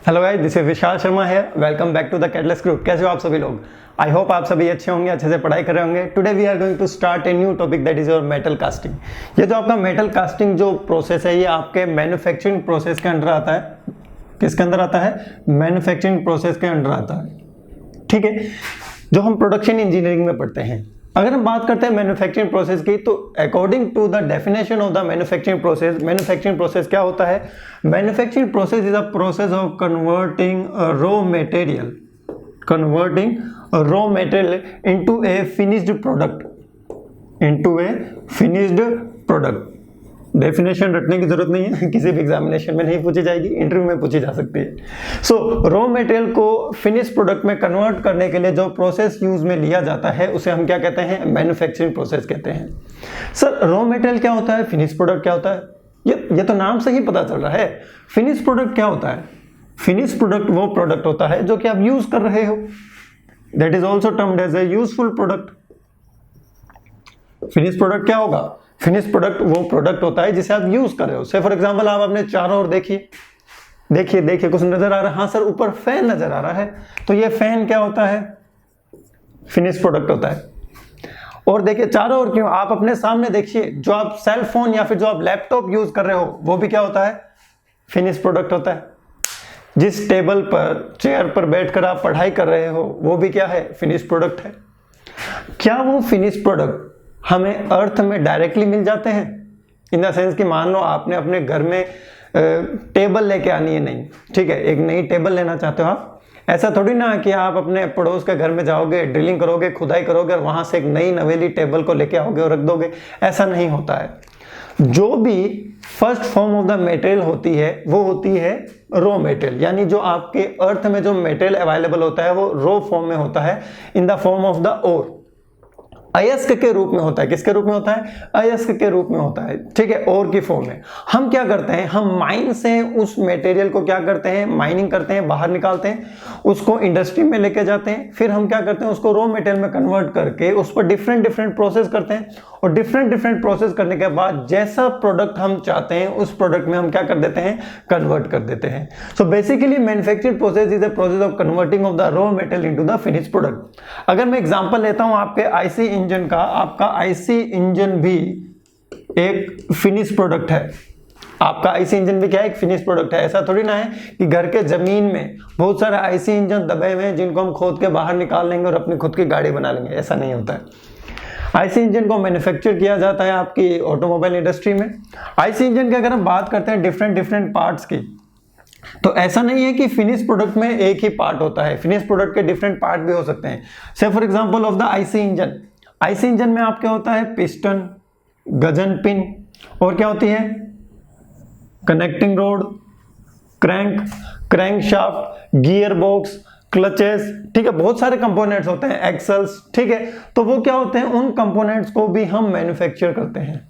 Hello guys, this is Vishal Sharma है। Welcome back to the catalyst group. कैसे हो आप सभी लोग? आई होप आप सभी अच्छे होंगे, अच्छे से पढ़ाई कर रहे होंगे। Today we are going to start a new topic that is your metal casting. ये जो आपका मेटल कास्टिंग जो प्रोसेस है, ये आपके मैन्युफैक्चरिंग प्रोसेस के अंडर आता है। किसके अंदर आता है? मैन्युफैक्चरिंग प्रोसेस के अंडर आता है। ठीक है, जो हम प्रोडक्शन इंजीनियरिंग में पढ़ते हैं। अगर हम बात करते हैं मैन्युफैक्चरिंग प्रोसेस की, तो according to the definition of the manufacturing process क्या होता है? Manufacturing process is a process of converting raw material into a finished product. Definition रटने की जरूरत नहीं है, किसी भी एग्जामिनेशन में नहीं पूछी जाएगी, इंटरव्यू में पूछी जा सकती है। सो रॉ मटेरियल को फिनिश प्रोडक्ट में कन्वर्ट करने के लिए जो प्रोसेस यूज में लिया जाता है, उसे हम क्या कहते हैं? मैन्युफैक्चरिंग प्रोसेस कहते हैं। सर, रॉ मटेरियल क्या होता है, फिनिश प्रोडक्ट क्या होता है? ये तो नाम से ही पता चल रहा है। फिनिश प्रोडक्ट क्या होता है? फिनिश प्रोडक्ट वो प्रोडक्ट होता है जो कि आप यूज कर रहे हो। That is also termed as a useful product. Finish product क्या होगा? फिनिश प्रोडक्ट वो प्रोडक्ट होता है जिसे आप यूज कर रहे हो। से फॉर एग्जांपल, आप अपने चारों ओर देखिए कुछ नजर आ रहा है। हाँ सर, ऊपर फैन नजर आ रहा है, तो ये फैन क्या होता है? फिनिश प्रोडक्ट होता है। और देखिए चारों ओर क्यों, आप अपने सामने देखिए, जो आप सेल फोन या फिर जो आप लैपटॉप यूज कर रहे हो, वो भी क्या होता है? फिनिश प्रोडक्ट होता है। जिस टेबल पर, चेयर पर बैठकर आप पढ़ाई कर रहे हो, वो भी क्या है? फिनिश प्रोडक्ट है। क्या वो फिनिश प्रोडक्ट हमें अर्थ में डायरेक्टली मिल जाते हैं? इन द सेंस कि मान लो आपने अपने घर में टेबल लेके आनी है, नहीं, ठीक है, एक नई टेबल लेना चाहते हो आप। ऐसा थोड़ी ना कि आप अपने पड़ोस के घर में जाओगे, ड्रिलिंग करोगे, खुदाई करोगे और वहां से एक नई नवेली टेबल को लेके आओगे और रख दोगे। ऐसा नहीं होता है। जो भी first form of the material होती है, वो होती है रॉ मटेरियल। यानी जो आपके अर्थ में जो मटेरियल अवेलेबल होता है, वो रॉ फॉर्म में होता है, in the form of the ore. अयस्क के रूप में होता है। किसके रूप में होता है? अयस्क के रूप में होता है। ठीक है, और की फॉर्म में। हम क्या करते हैं? हम माइन से उस मटेरियल को क्या करते हैं? माइनिंग करते हैं, बाहर निकालते हैं, उसको इंडस्ट्री में लेके जाते हैं। फिर हम क्या करते हैं? उसको रॉ मटेरियल में कन्वर्ट करके उस पर डिफरेंट प्रोसेस करते हैं। और डिफरेंट प्रोसेस करने के बाद जैसा प्रोडक्ट हम चाहते हैं, उस प्रोडक्ट में हम क्या कर देते हैं? कन्वर्ट कर देते हैं। So basically manufacturing process is a process of converting of the raw material into the finish product. अगर मैं एग्जांपल लेता हूं आपके आईसी इंजन का, आपका आईसी इंजन भी एक फिनिश प्रोडक्ट है। आपका आईसी इंजन भी क्या है? एक फिनिश प्रोडक्ट है। ऐसा थोड़ी ना है कि घर के जमीन में बहुत सारे आईसी इंजन दबे हुए हैं जिनको हम खोद के बाहर निकाल लेंगे और अपनी खुद की गाड़ी बना लेंगे। ऐसा नहीं होता है। आईसी इंजन को मैन्युफैक्चर किया जाता है आपकी ऑटोमोबाइल इंडस्ट्री में। आईसी इंजन की अगर हम बात करते हैं डिफरेंट पार्ट्स की, तो ऐसा नहीं है कि फिनिश प्रोडक्ट में एक ही पार्ट होता है। फिनिश प्रोडक्ट के डिफरेंट पार्ट भी हो सकते हैं। से for example of the IC engine, IC engine में आप क्या होता है? पिस्टन, गजन पिन, और क्या होती है? Connecting road, crank shaft, gear box, clutches. ठीक है, बहुत सारे कंपोनेंट्स होते हैं, एक्सल्स। ठीक है, तो वो क्या होते हैं? उन कंपोनेंट्स को भी हम मैन्युफैक्चर करते हैं।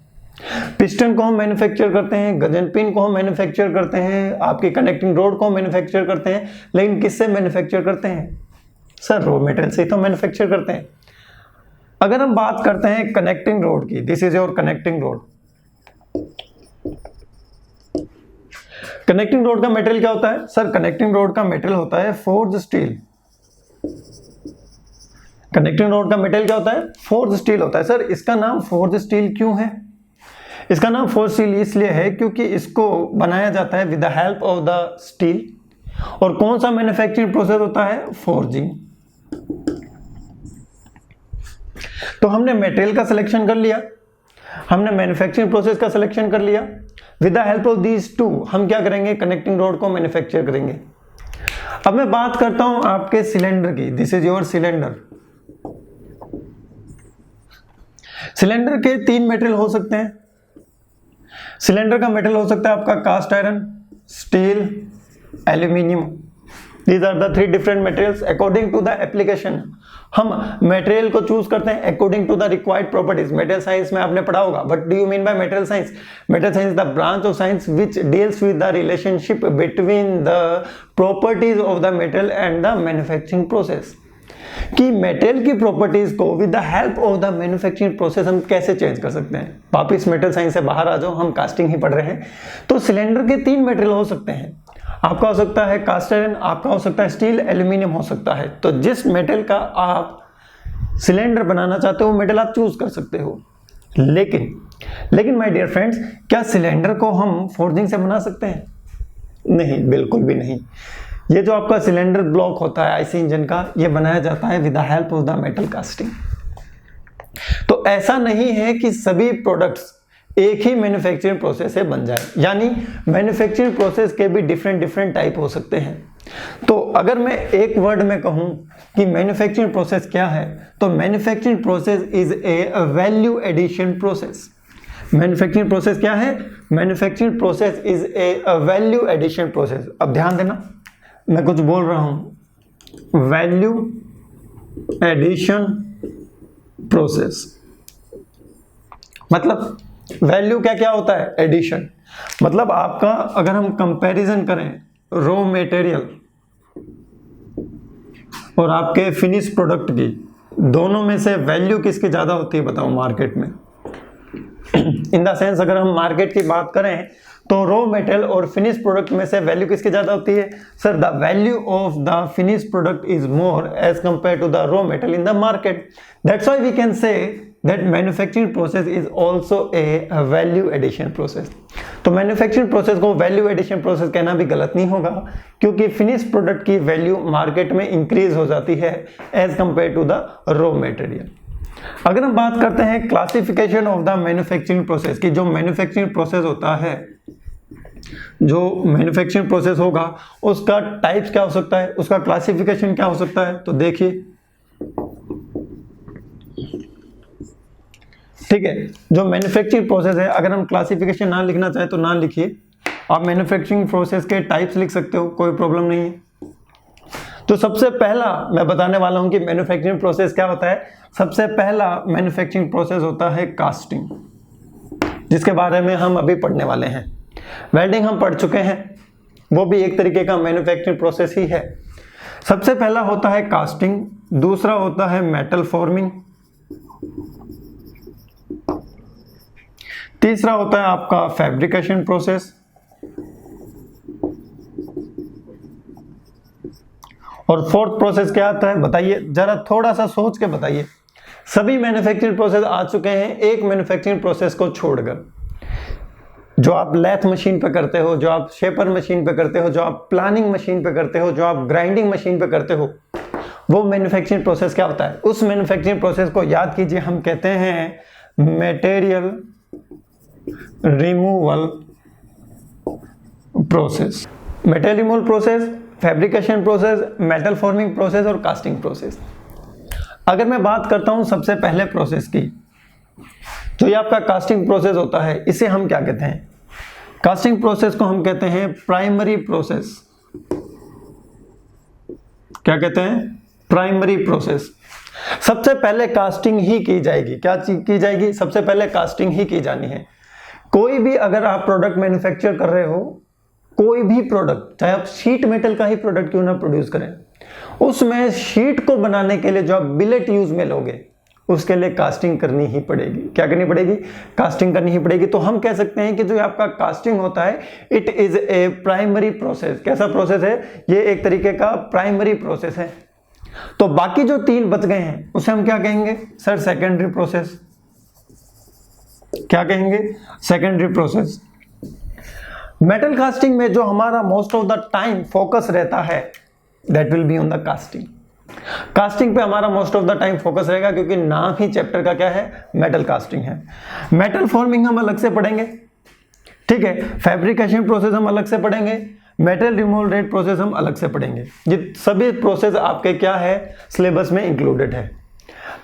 पिस्टन को हम मैन्युफैक्चर करते हैं, गजन पिन को हम मैन्युफैक्चर करते हैं, आपकी कनेक्टिंग रोड को हम मैन्युफैक्चर करते हैं। लेकिन किससे मैन्युफैक्चर करते हैं? सर, रॉ मटेरियल से ही तो मैन्युफैक्चर करते हैं। अगर हम बात करते हैं कनेक्टिंग रोड की, this is your connecting road. Connecting road का मटेरियल क्या होता है? सर, कनेक्टिंग रोड का मटेरियल होता है फोर्ज स्टील। कनेक्टिंग रोड का मटेरियल क्या होता है? फोर्ज स्टील होता है। सर, इसका नाम फोर्ज स्टील क्यों है? इसका नाम फोर्ज स्टील इसलिए है क्योंकि इसको बनाया जाता है with the help of the steel. और कौन सा मैन्युफैक्चरिंग प्रोसेस होता है? फोर्जिंग। तो हमने मटेरियल का सिलेक्शन कर लिया, हमने मैन्युफैक्चरिंग प्रोसेस का सिलेक्शन कर लिया। With the help of these two हम क्या करेंगे? कनेक्टिंग रोड को मैन्युफैक्चर करेंगे। अब मैं बात करता हूं आपके सिलेंडर की। This is your cylinder. Cylinder के 3 मटेरियल हो सकते हैं। सिलेंडर का मटेरियल हो सकता है आपका cast iron, steel, aluminium. These are the 3 different materials according to the application। हम मटेरियल को चूज करते हैं according to the required properties. Material science में आपने पढ़ा होगा। What do you mean by material science? Material science the branch of science which deals with the relationship between the properties of the material and the manufacturing process. कि material की properties को with the help of the manufacturing process हम कैसे change कर सकते हैं। वापिस material science से बाहर आ जाओ, हम कास्टिंग ही पढ़ रहे हैं। तो सिलेंडर के 3 मटेरियल हो सकते हैं। आपका हो सकता है कास्ट आयरन, आपका हो सकता है स्टील, एल्यूमिनियम हो सकता है। तो जिस मेटल का आप सिलेंडर बनाना चाहते हो वो मेटल आप चूज कर सकते हो। लेकिन माय डियर फ्रेंड्स, क्या सिलेंडर को हम फोर्जिंग से बना सकते हैं? नहीं, बिल्कुल भी नहीं। ये जो आपका सिलेंडर ब्लॉक होता है आईसी इंजन का, ये बनाया जाता है with the help of the metal casting. तो ऐसा नहीं है कि सभी प्रोडक्ट्स एक ही मैन्युफैक्चरिंग प्रोसेस से बन जाए, यानी मैन्युफैक्चरिंग प्रोसेस के भी डिफरेंट टाइप हो सकते हैं। तो अगर मैं एक वर्ड में कहूं कि मैन्युफैक्चरिंग प्रोसेस क्या है, तो manufacturing process is a value addition process. Manufacturing process क्या है? Manufacturing process is a value addition process. अब ध्यान देना, मैं कुछ बोल रहा हूं, वैल्यू एडिशन प्रोसेस मतलब वैल्यू क्या क्या होता है? एडिशन। मतलब आपका अगर हम कंपैरिजन करें रॉ मटेरियल और आपके फिनिश प्रोडक्ट की, दोनों में से वैल्यू किसकी ज्यादा होती है बताओ मार्केट में? इन द सेंस अगर हम मार्केट की बात करें तो रॉ मेटेरियल और फिनिश प्रोडक्ट में से वैल्यू किसकी ज्यादा होती है? Sir, the value of the finish product is more as compare to the raw material in the market. That's why we can say that manufacturing process is also a value addition process. तो manufacturing process को value addition process कहना भी गलत नहीं होगा, क्योंकि finish product की value market में इंक्रीज हो जाती है as compare to the raw material. अगर हम बात करते हैं classification of the manufacturing process की, जो मैन्युफैक्चरिंग प्रोसेस होता है, जो मैन्युफैक्चरिंग प्रोसेस होगा उसका टाइप्स क्या हो सकता है, उसका क्लासिफिकेशन क्या हो सकता है, तो देखिए, ठीक है, जो मैन्युफैक्चरिंग प्रोसेस है, अगर हम क्लासिफिकेशन ना लिखना चाहें तो ना लिखिए, आप मैन्युफैक्चरिंग प्रोसेस के टाइप्स लिख सकते हो, कोई प्रॉब्लम नहीं है। तो सबसे पहला मैं बताने वाला हूं कि मैन्युफैक्चरिंग प्रोसेस क्या होता है। सबसे पहला मैन्युफैक्चरिंग प्रोसेस होता है कास्टिंग, जिसके बारे में हम अभी पढ़ने वाले हैं। वेल्डिंग हम पढ़ चुके हैं, वो भी एक तरीके का मैन्युफैक्चरिंग प्रोसेस ही है। सबसे पहला होता है कास्टिंग, दूसरा होता है मेटल फॉर्मिंग, तीसरा होता है आपका फैब्रिकेशन प्रोसेस, और फोर्थ प्रोसेस क्या आता है बताइए, जरा थोड़ा सा सोच के बताइए। सभी मैन्युफैक्चरिंग प्रोसेस आ चुके हैं एक मैन्युफैक्चरिंग प्रोसेस को छोड़कर, जो आप लैथ मशीन पे करते हो, जो आप शेपर मशीन पे करते हो, जो आप प्लानिंग मशीन पे करते हो, जो आप ग्राइंडिंग मशीन पे करते हो, वो मैन्युफैक्चरिंग प्रोसेस क्या होता है? उस मैन्युफैक्चरिंग प्रोसेस को याद कीजिए, हम कहते हैं material removal process. Material removal process, fabrication process, metal forming process और कास्टिंग प्रोसेस। अगर मैं बात करता हूं सबसे पहले प्रोसेस की, तो ये आपका कास्टिंग प्रोसेस होता है, इसे हम क्या कहते हैं? कास्टिंग प्रोसेस को हम कहते हैं प्राइमरी प्रोसेस। क्या कहते हैं? Primary process. सबसे पहले कास्टिंग ही की जाएगी। क्या की जाएगी? सबसे पहले कास्टिंग ही की जानी है। कोई भी अगर आप प्रोडक्ट मैन्युफैक्चर कर रहे हो, कोई भी प्रोडक्ट, चाहे आप शीट मेटल का ही प्रोडक्ट क्यों ना प्रोड्यूस करें, उसमें शीट को बनाने के लिए जो आप बिलेट यूज में लोगे, उसके लिए कास्टिंग करनी ही पड़ेगी। क्या करनी पड़ेगी? कास्टिंग करनी ही पड़ेगी। तो हम कह सकते हैं कि जो आपका कास्टिंग होता है, it is A primary process. कैसा प्रोसेस है? ये एक तरीके का प्राइमरी प्रोसेस है। तो बाकी जो तीन बच गए हैं उसे हम क्या कहेंगे? Sir, secondary process. क्या कहेंगे? Secondary process. मेटल कास्टिंग में जो हमारा most of the time focus रहता है, that will be on the casting. Casting पे हमारा most of the time focus रहेगा, क्योंकि नाम ही चैप्टर का क्या है? मेटल कास्टिंग है। मेटल फॉर्मिंग हम अलग से पढ़ेंगे, ठीक है। फैब्रिकेशन प्रोसेस हम अलग से पढ़ेंगे, मेटल रिमूवल रेट प्रोसेस हम अलग से पढ़ेंगे। ये सभी प्रोसेस आपके क्या है? सिलेबस में इंक्लूडेड है।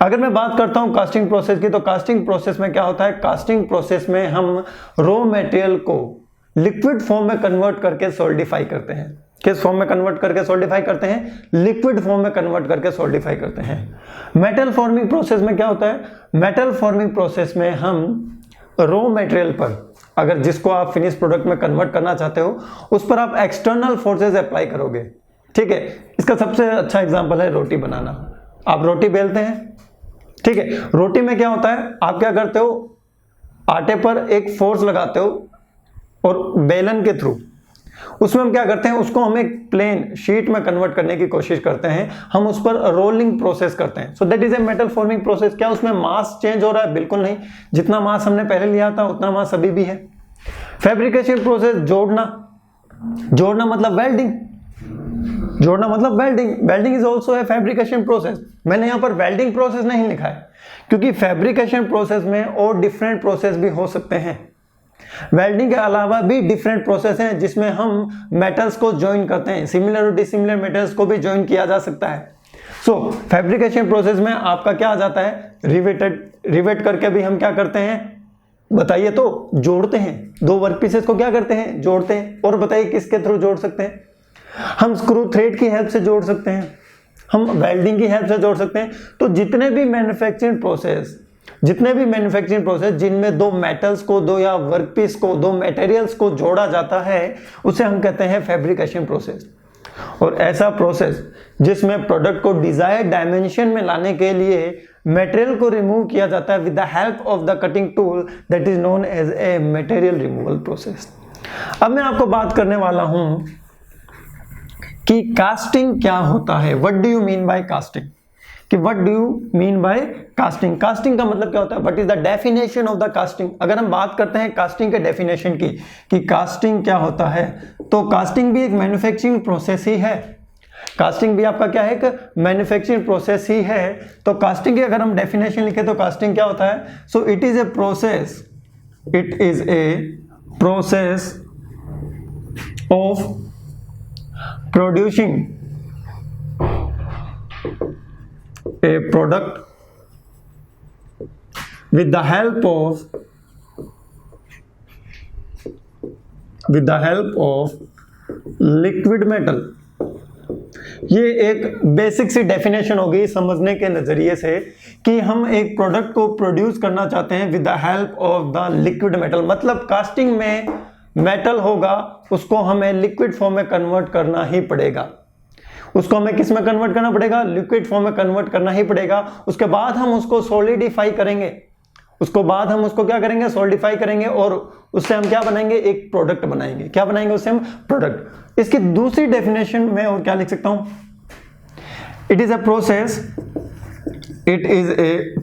अगर मैं बात करता हूं कास्टिंग प्रोसेस की, तो कास्टिंग प्रोसेस में क्या होता है? कास्टिंग प्रोसेस में हम रॉ मटेरियल को लिक्विड फॉर्म में कन्वर्ट करके सॉलिडिफाई करते हैं। किस फॉर्म में कन्वर्ट करके सॉलिडिफाई करते हैं? लिक्विड फॉर्म में कन्वर्ट करके सॉलिडिफाई करते हैं। मेटल फॉर्मिंग प्रोसेस में क्या होता है? मेटल फॉर्मिंग प्रोसेस में हम रॉ मटेरियल पर, अगर जिसको आप फिनिश प्रोडक्ट में कन्वर्ट करना चाहते हो, उस पर आप एक्सटर्नल फोर्सेस अप्लाई करोगे, ठीक है। इसका सबसे अच्छा एग्जांपल है रोटी बनाना। आप रोटी बेलते हैं, ठीक है। रोटी में क्या होता है? आप क्या करते हो? आटे पर एक फोर्स लगाते हो और बेलन के थ्रू उसमें हम क्या करते हैं, उसको हम एक प्लेन शीट में कन्वर्ट करने की कोशिश करते हैं, हम उस पर रोलिंग प्रोसेस करते हैं। So that is a metal forming process. क्या उसमें मास चेंज हो रहा है? बिल्कुल नहीं, जितना मास हमने पहले लिया था उतना मास अभी भी है। फैब्रिकेशन प्रोसेस, जोड़ना मतलब welding, welding is also A fabrication process. मैंने यहाँ पर वेल्डिंग प्रोसेस नहीं लिखा है क्योंकि फैब्रिकेशन प्रोसेस में और डिफरेंट प्रोसेस भी हो सकते हैं। वेल्डिंग के अलावा भी डिफरेंट प्रोसेस हैं जिसमें हम मेटल्स को ज्वाइन करते हैं, सिमिलर और डिसिमिलर मेटल्स को भी ज्वाइन किया जा सकता है। सो फैब्रिकेशन प्रोसेस में आपका क्या आ जाता है, रिवेट करके भी हम क्या करते हैं बताइए, तो जोड़ते हैं। दो वर्क पीसेस को क्या करते हैं, जोड़ते हैं। और बताइए किसके थ्रू जोड़ सकते हैं, हम स्क्रू थ्रेड की हेल्प से जोड़ सकते हैं, हम वेल्डिंग की हेल्प से जोड़ सकते हैं। तो जितने भी मैन्युफैक्चरिंग प्रोसेस जिनमें दो मेटल्स को, दो या वर्कपीस को, दो मटेरियल्स को जोड़ा जाता है, उसे हम कहते हैं फैब्रिकेशन प्रोसेस। और ऐसा प्रोसेस जिसमें प्रोडक्ट को डिजायर्ड डायमेंशन में लाने के लिए मटेरियल को रिमूव किया जाता है with the help of the cutting tool, that is known as a material removal process. अब मैं आपको बात करने वाला हूं कि कास्टिंग क्या होता है। What do you mean by casting, कि what do you mean by casting. Casting का मतलब क्या होता है, what is the definition of the casting. अगर हम बात करते हैं कास्टिंग के डेफिनेशन की कि कास्टिंग क्या होता है, तो कास्टिंग भी एक मैन्युफैक्चरिंग प्रोसेस ही है। कास्टिंग भी आपका क्या है, एक मैन्युफैक्चरिंग प्रोसेस ही है। तो कास्टिंग की अगर हम डेफिनेशन लिखे तो कास्टिंग क्या होता है, so it is a process of producing a product with the help of liquid metal। ये एक बेसिक सी डेफिनेशन होगी समझने के नजरिए से कि हम एक प्रोडक्ट को प्रोड्यूस करना चाहते हैं with the help of the liquid metal. मतलब कास्टिंग में मेटल होगा, उसको हमें लिक्विड फॉर्म में कन्वर्ट करना ही पड़ेगा। उसको हमें किस में कन्वर्ट करना पड़ेगा, लिक्विड फॉर्म में कन्वर्ट करना ही पड़ेगा। उसके बाद हम उसको सॉलिडिफाई करेंगे, क्या करेंगे, सॉलिडिफाई करेंगे और उससे हम क्या बनाएंगे, एक प्रोडक्ट बनाएंगे। क्या बनाएंगे उससे हम, प्रोडक्ट। इसकी दूसरी डेफिनेशन में और क्या लिख सकता हूं, it is a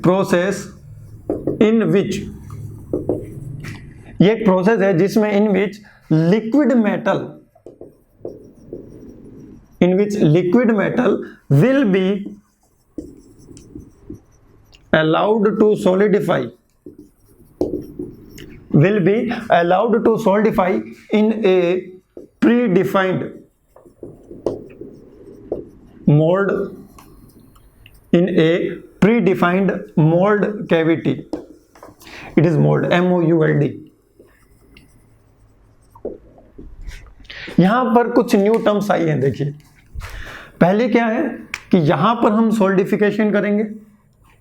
process in which, ये एक प्रोसेस है जिसमें in which liquid metal will be allowed to solidify in a predefined mold cavity. It is mold, MOULD। यहां पर कुछ न्यू टर्म्स आई हैं। देखिए पहले क्या है कि यहां पर हम सॉलिडिफिकेशन करेंगे,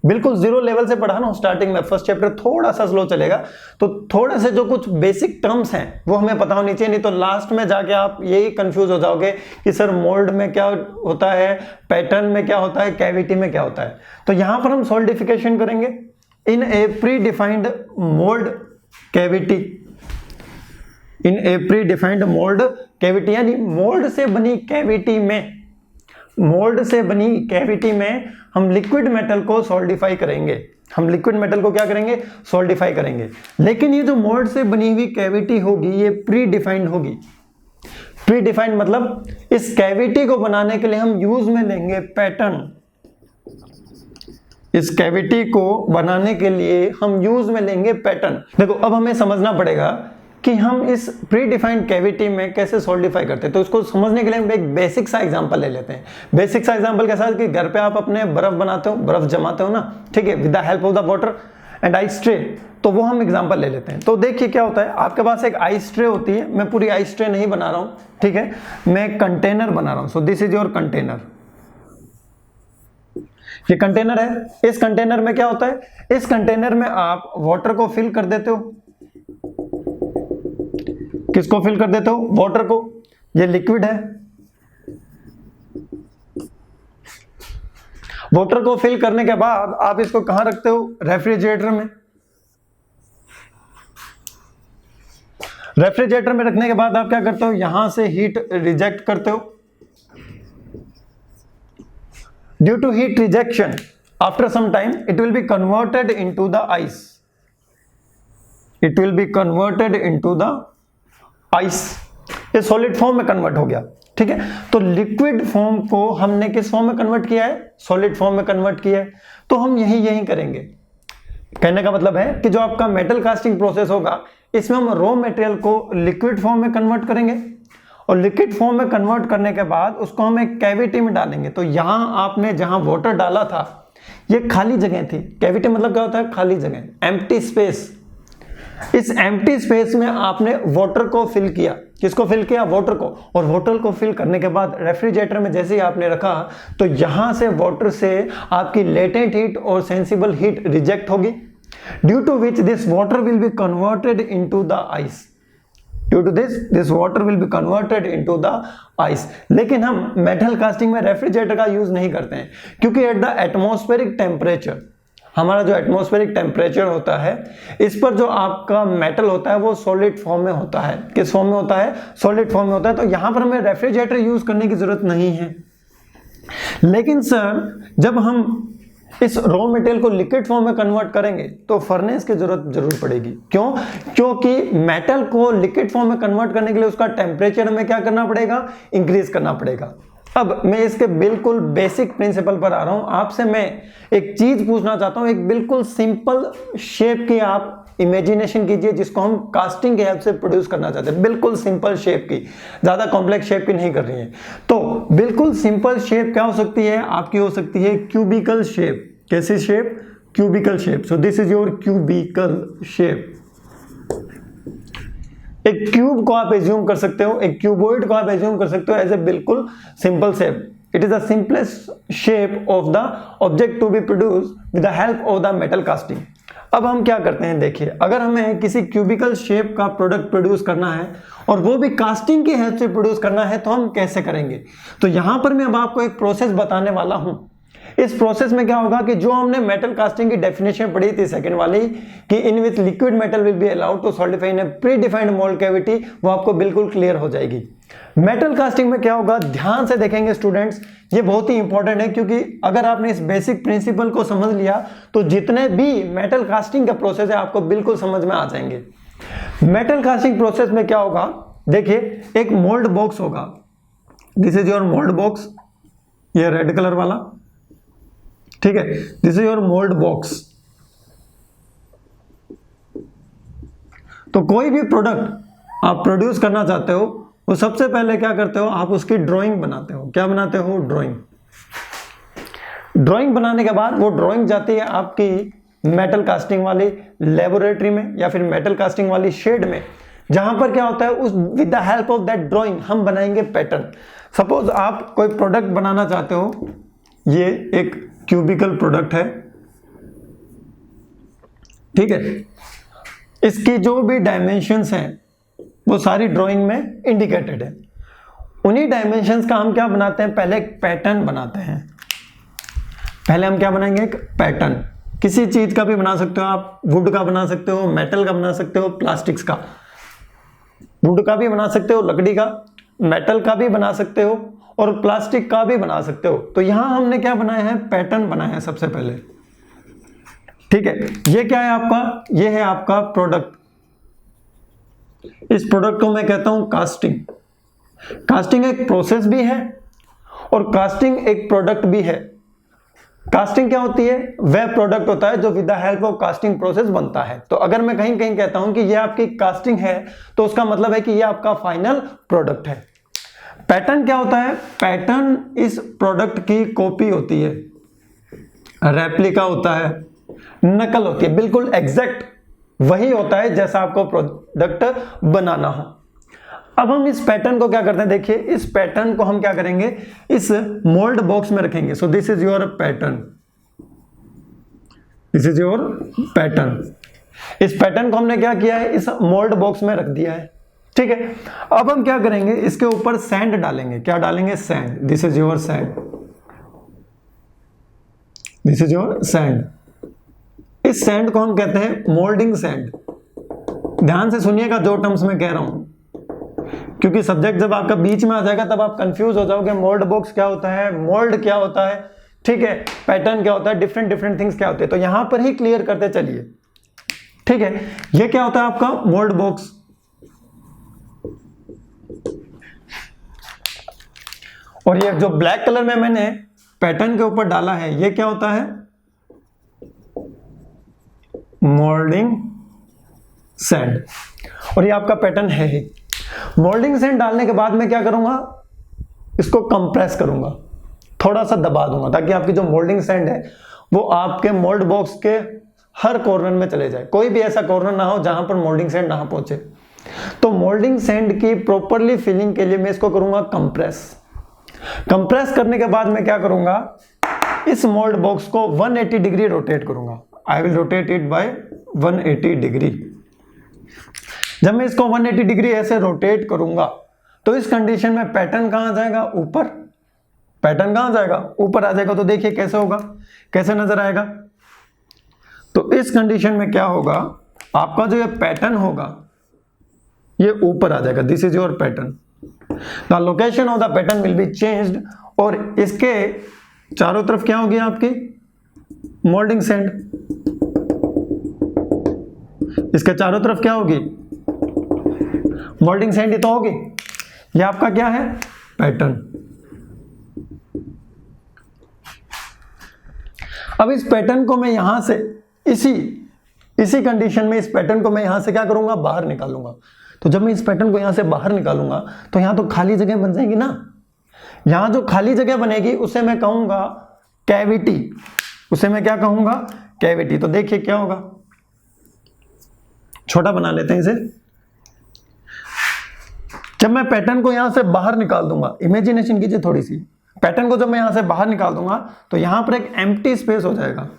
बिल्कुल जीरो लेवल से पढ़ा ना स्टार्टिंग में, फर्स्ट चैप्टर थोड़ा सा स्लो चलेगा, तो थोड़े से जो कुछ बेसिक टर्म्स हैं वो हमें पता होनी चाहिए, नहीं तो लास्ट में जाके आप यही कंफ्यूज हो जाओगे कि सर मोल्ड में क्या होता है, पैटर्न में क्या होता है, कैविटी में क्या होता है। तो यहां पर हम सॉलिडिफिकेशन करेंगे इन a predefined mould cavity, यानी मोल्ड से बनी कैविटी में हम लिक्विड मेटल को सॉलिडिफाई करेंगे। सॉलिडिफाई करेंगे। लेकिन ये जो मोल्ड से बनी हुई कैविटी होगी ये प्री डिफाइंड होगी। प्री डिफाइंड मतलब इस कैविटी को बनाने के लिए हम यूज में लेंगे पैटर्न। देखो अब हमें समझना पड़ेगा कि हम इस प्री डिफाइंड कैविटी में कैसे सॉलिडिफाई करते हैं। तो इसको समझने के लिए हम एक बेसिक सा एग्जांपल ले लेते हैं। बेसिक सा एग्जांपल के साथ कि घर पे आप अपने बर्फ जमाते हो ना, ठीक है, with the help of the water and ice tray. तो वो हम एग्जांपल ले लेते हैं। तो देखिए क्या होता है, आपके पास एक आइस ट्रे होती है। मैं पूरी आइस ट्रे नहीं बना रहा हूं, ठीक है, मैं एक कंटेनर बना रहा हूं। सो दिस इज योर कंटेनर। ये कंटेनर है। इस कंटेनर में क्या होता है, इस कंटेनर में आप वाटर को फिल कर देते हो। किसको फिल कर देते हो, वाटर को। ये लिक्विड है। वाटर को फिल करने के बाद आप इसको कहां रखते हो, रेफ्रिजरेटर में। रेफ्रिजरेटर में रखने के बाद आप क्या करते हो, यहां से हीट रिजेक्ट करते हो। Due to heat rejection after some time it will be converted into the ice, it will be converted into the ice. ये सॉलिड फॉर्म में कन्वर्ट हो गया, ठीक है। तो लिक्विड फॉर्म को हमने किस फॉर्म में कन्वर्ट किया है, सॉलिड फॉर्म में कन्वर्ट किया है। तो हम यही करेंगे। कहने का मतलब है कि जो आपका मेटल कास्टिंग प्रोसेस होगा, इसमें हम रॉ मटेरियल को लिक्विड फॉर्म में कन्वर्ट करेंगे, और लिक्विड फॉर्म में कन्वर्ट करने के बाद उसको हम एक कैविटी में डालेंगे। तो यहां आपने जहां वाटर डाला था, ये खाली जगह थी। कैविटी मतलब क्या होता है, खाली जगह, एम्प्टी स्पेस। इस एम्प्टी स्पेस में आपने वाटर को फिल किया। किसको फिल किया, वाटर को। और वाटर को फिल करने के बाद रेफ्रिजरेटर में जैसे ही आपने रखा, तो यहां से वाटर से आपकी लेटेंट हीट और सेंसिबल हीट रिजेक्ट होगी, due to which this water will be converted into the ice. Due to this water will be converted into the ice. लेकिन हम मेटल कास्टिंग में रेफ्रिजरेटर का यूज नहीं करते हैं, क्योंकि एट द एटमॉस्फेरिक टेम्परेचर, हमारा जो एटमॉस्फेरिक टेम्परेचर होता है, इस पर जो आपका मेटल होता है वो सॉलिड फॉर्म में होता है। किस फॉर्म में होता है, सॉलिड फॉर्म में होता है। तो यहां पर हमें रेफ्रिजरेटर यूज करने की जरूरत नहीं है। लेकिन सर, जब हम इस रॉ मटेरियल को लिक्विड फॉर्म में कन्वर्ट करेंगे तो फर्नेस की जरूरत जरूर पड़ेगी। क्यों, क्योंकि मेटल को लिक्विड फॉर्म में कन्वर्ट करने के लिए उसका टेम्परेचर हमें क्या करना पड़ेगा, इंक्रीज करना पड़ेगा। अब मैं इसके बिल्कुल बेसिक प्रिंसिपल पर आ रहा हूं। आपसे मैं एक चीज पूछना चाहता हूं, एक बिल्कुल सिंपल शेप की आप इमेजिनेशन कीजिए, जिसको हम कास्टिंग के हेल्प से प्रोड्यूस करना चाहते हैं। बिल्कुल सिंपल शेप की, ज्यादा कॉम्प्लेक्स शेप की नहीं कर रही है। तो बिल्कुल सिंपल शेप क्या हो सकती है आपकी, हो सकती है क्यूबिकल शेप। कैसी shape, cubical shape. So this is your cubical shape. एक क्यूब को आप एज्यूम कर सकते हो, एक क्यूबॉइड को आप एज्यूम कर सकते हो एज ए बिल्कुल simple shape. It is the simplest shape of the object to be produce with the help of the metal casting. अब हम क्या करते हैं, देखिए, अगर हमें किसी क्यूबिकल शेप का प्रोडक्ट प्रोड्यूस करना है और वो भी कास्टिंग की हेल्प से प्रोड्यूस करना है, तो हम कैसे करेंगे। तो यहां पर मैं अब आपको एक प्रोसेस बताने वाला हूं। इस प्रोसेस में क्या होगा कि जो हमने मेटल कास्टिंग की डेफिनेशन पढ़ी थी सेकंड वाली, कि in which liquid metal will be allowed to solidify in a predefined mould cavity, वो आपको बिल्कुल क्लियर हो जाएगी। मेटल कास्टिंग में क्या होगा, ध्यान से देखेंगे स्टूडेंट्स, ये बहुत ही इंपॉर्टेंट है, क्योंकि अगर आपने इस बेसिक प्रिंसिपल को समझ लिया तो जितने भी मेटल कास्टिंग का प्रोसेस है आपको बिल्कुल समझ में आ जाएंगे। मेटल कास्टिंग प्रोसेस में क्या होगा, देखिए, एक मोल्ड बॉक्स होगा। This is your mould box, ये रेड कलर वाला, ठीक है। This is your mould box. तो कोई भी प्रोडक्ट आप प्रोड्यूस करना चाहते हो, वो सबसे पहले क्या करते हो, आप उसकी ड्राइंग बनाते हो। क्या बनाते हो, ड्राइंग। ड्राइंग बनाने के बाद वो ड्राइंग जाती है आपकी मेटल कास्टिंग वाली लेबोरेटरी में या फिर मेटल कास्टिंग वाली शेड में, जहां पर क्या होता है, उस with the help of that drawing हम बनाएंगे पैटर्न। सपोज आप कोई प्रोडक्ट बनाना चाहते हो, ये एक क्यूबिकल प्रोडक्ट है, ठीक है। इसकी जो भी डायमेंशंस हैं वो सारी ड्राइंग में इंडिकेटेड है। उन्हीं डायमेंशंस का हम क्या बनाते हैं, पहले एक पैटर्न बनाते हैं। पहले हम क्या बनाएंगे, एक पैटर्न। किसी चीज का भी बना सकते हो आप, वुड का बना सकते हो, मेटल का बना सकते हो, प्लास्टिक्स का। वुड का भी बना सकते हो, लकड़ी का, मेटल का भी बना सकते हो और प्लास्टिक का भी बना सकते हो। तो यहां हमने क्या बनाया है, पैटर्न बनाया है सबसे पहले, ठीक है। ये क्या है आपका, ये है आपका प्रोडक्ट। इस प्रोडक्ट को मैं कहता हूं कास्टिंग। कास्टिंग एक प्रोसेस भी है और कास्टिंग एक प्रोडक्ट भी है। कास्टिंग क्या होती है, वह प्रोडक्ट होता है जो with the help of casting process बनता है। तो अगर मैं कहीं कहीं कहता हूं कि ये आपकी कास्टिंग है, तो उसका मतलब है कि ये आपका फाइनल प्रोडक्ट है। पैटर्न क्या होता है, पैटर्न इस प्रोडक्ट की कॉपी होती है, रेप्लिका होता है, नकल होती है, बिल्कुल एग्जैक्ट वही होता है जैसा आपको प्रोडक्ट बनाना हो। अब हम इस पैटर्न को क्या करते हैं, देखिए, इस पैटर्न को हम क्या करेंगे, इस मोल्ड बॉक्स में रखेंगे। सो this is your pattern, this is your pattern. इस पैटर्न को हमने क्या किया है, इस मोल्ड बॉक्स में रख दिया है, ठीक है। अब हम क्या करेंगे, इसके ऊपर सैंड डालेंगे। क्या डालेंगे, sand. This is your sand, this is your sand. इस सैंड को हम कहते हैं मोल्डिंग सैंड। ध्यान से सुनिएगा जो टर्म्स मैं कह रहा हूं, क्योंकि सब्जेक्ट जब आपका बीच में आ जाएगा तब आप कंफ्यूज हो जाओगे। मोल्ड बॉक्स क्या होता है, मोल्ड क्या होता है, ठीक है, पैटर्न क्या होता है, डिफरेंट थिंग्स क्या होते हैं, तो यहां पर ही क्लियर करते चलिए, ठीक है। ये क्या होता है आपका मोल्ड बॉक्स, और ये जो ब्लैक कलर में मैंने पैटर्न के ऊपर डाला है ये क्या होता है, मोल्डिंग सैंड, और ये आपका पैटर्न है ही। मोल्डिंग सैंड डालने के बाद मैं क्या करूंगा, इसको कंप्रेस करूंगा, थोड़ा सा दबा दूंगा, ताकि आपकी जो मोल्डिंग सैंड है वो आपके मोल्ड बॉक्स के हर कॉर्नर में चले जाए, कोई भी ऐसा कॉर्नर ना हो जहां पर मोल्डिंग सैंड ना पहुंचे। तो मोल्डिंग सैंड की प्रॉपरली फिलिंग के लिए मैं इसको करूंगा कंप्रेस। कंप्रेस करने के बाद मैं क्या करूंगा, इस मोल्ड बॉक्स को 180 डिग्री रोटेट करूंगा। I will rotate it by 180 degree. जब मैं इसको 180 डिग्री ऐसे रोटेट करूंगा तो इस कंडीशन में पैटर्न कहां जाएगा, ऊपर। पैटर्न कहां जाएगा, ऊपर आ जाएगा। तो देखिए कैसे होगा, कैसे नजर आएगा। तो इस कंडीशन में क्या होगा, आपका जो ये पैटर्न होगा ये ऊपर आ जाएगा। This is your pattern. The location of the pattern will be changed, और इसके चारों तरफ क्या होगी आपकी मोल्डिंग सैंड। इसके चारों तरफ क्या होगी, मोल्डिंग सैंड ही तो होगी। ये आपका क्या है, पैटर्न। अब इस पैटर्न को मैं यहां से इसी कंडीशन में इस पैटर्न को मैं यहां से क्या करूंगा, बाहर निकालूंगा। तो जब मैं इस पैटर्न को यहां से बाहर निकालूंगा तो यहां तो खाली जगह बन जाएगी ना। यहां जो खाली जगह बनेगी उसे मैं कहूंगा कैविटी, उसे मैं क्या कहूंगा, कैविटी। तो देखिए क्या होगा, छोटा बना लेते हैं इसे। जब मैं पैटर्न को यहां से बाहर निकाल दूंगा, इमेजिनेशन कीजिए थोड़ी सी, पैटर्न को जब मैं यहां से बाहर निकाल दूंगा तो यहां पर एक एम्प्टी स्पेस हो जाएगा।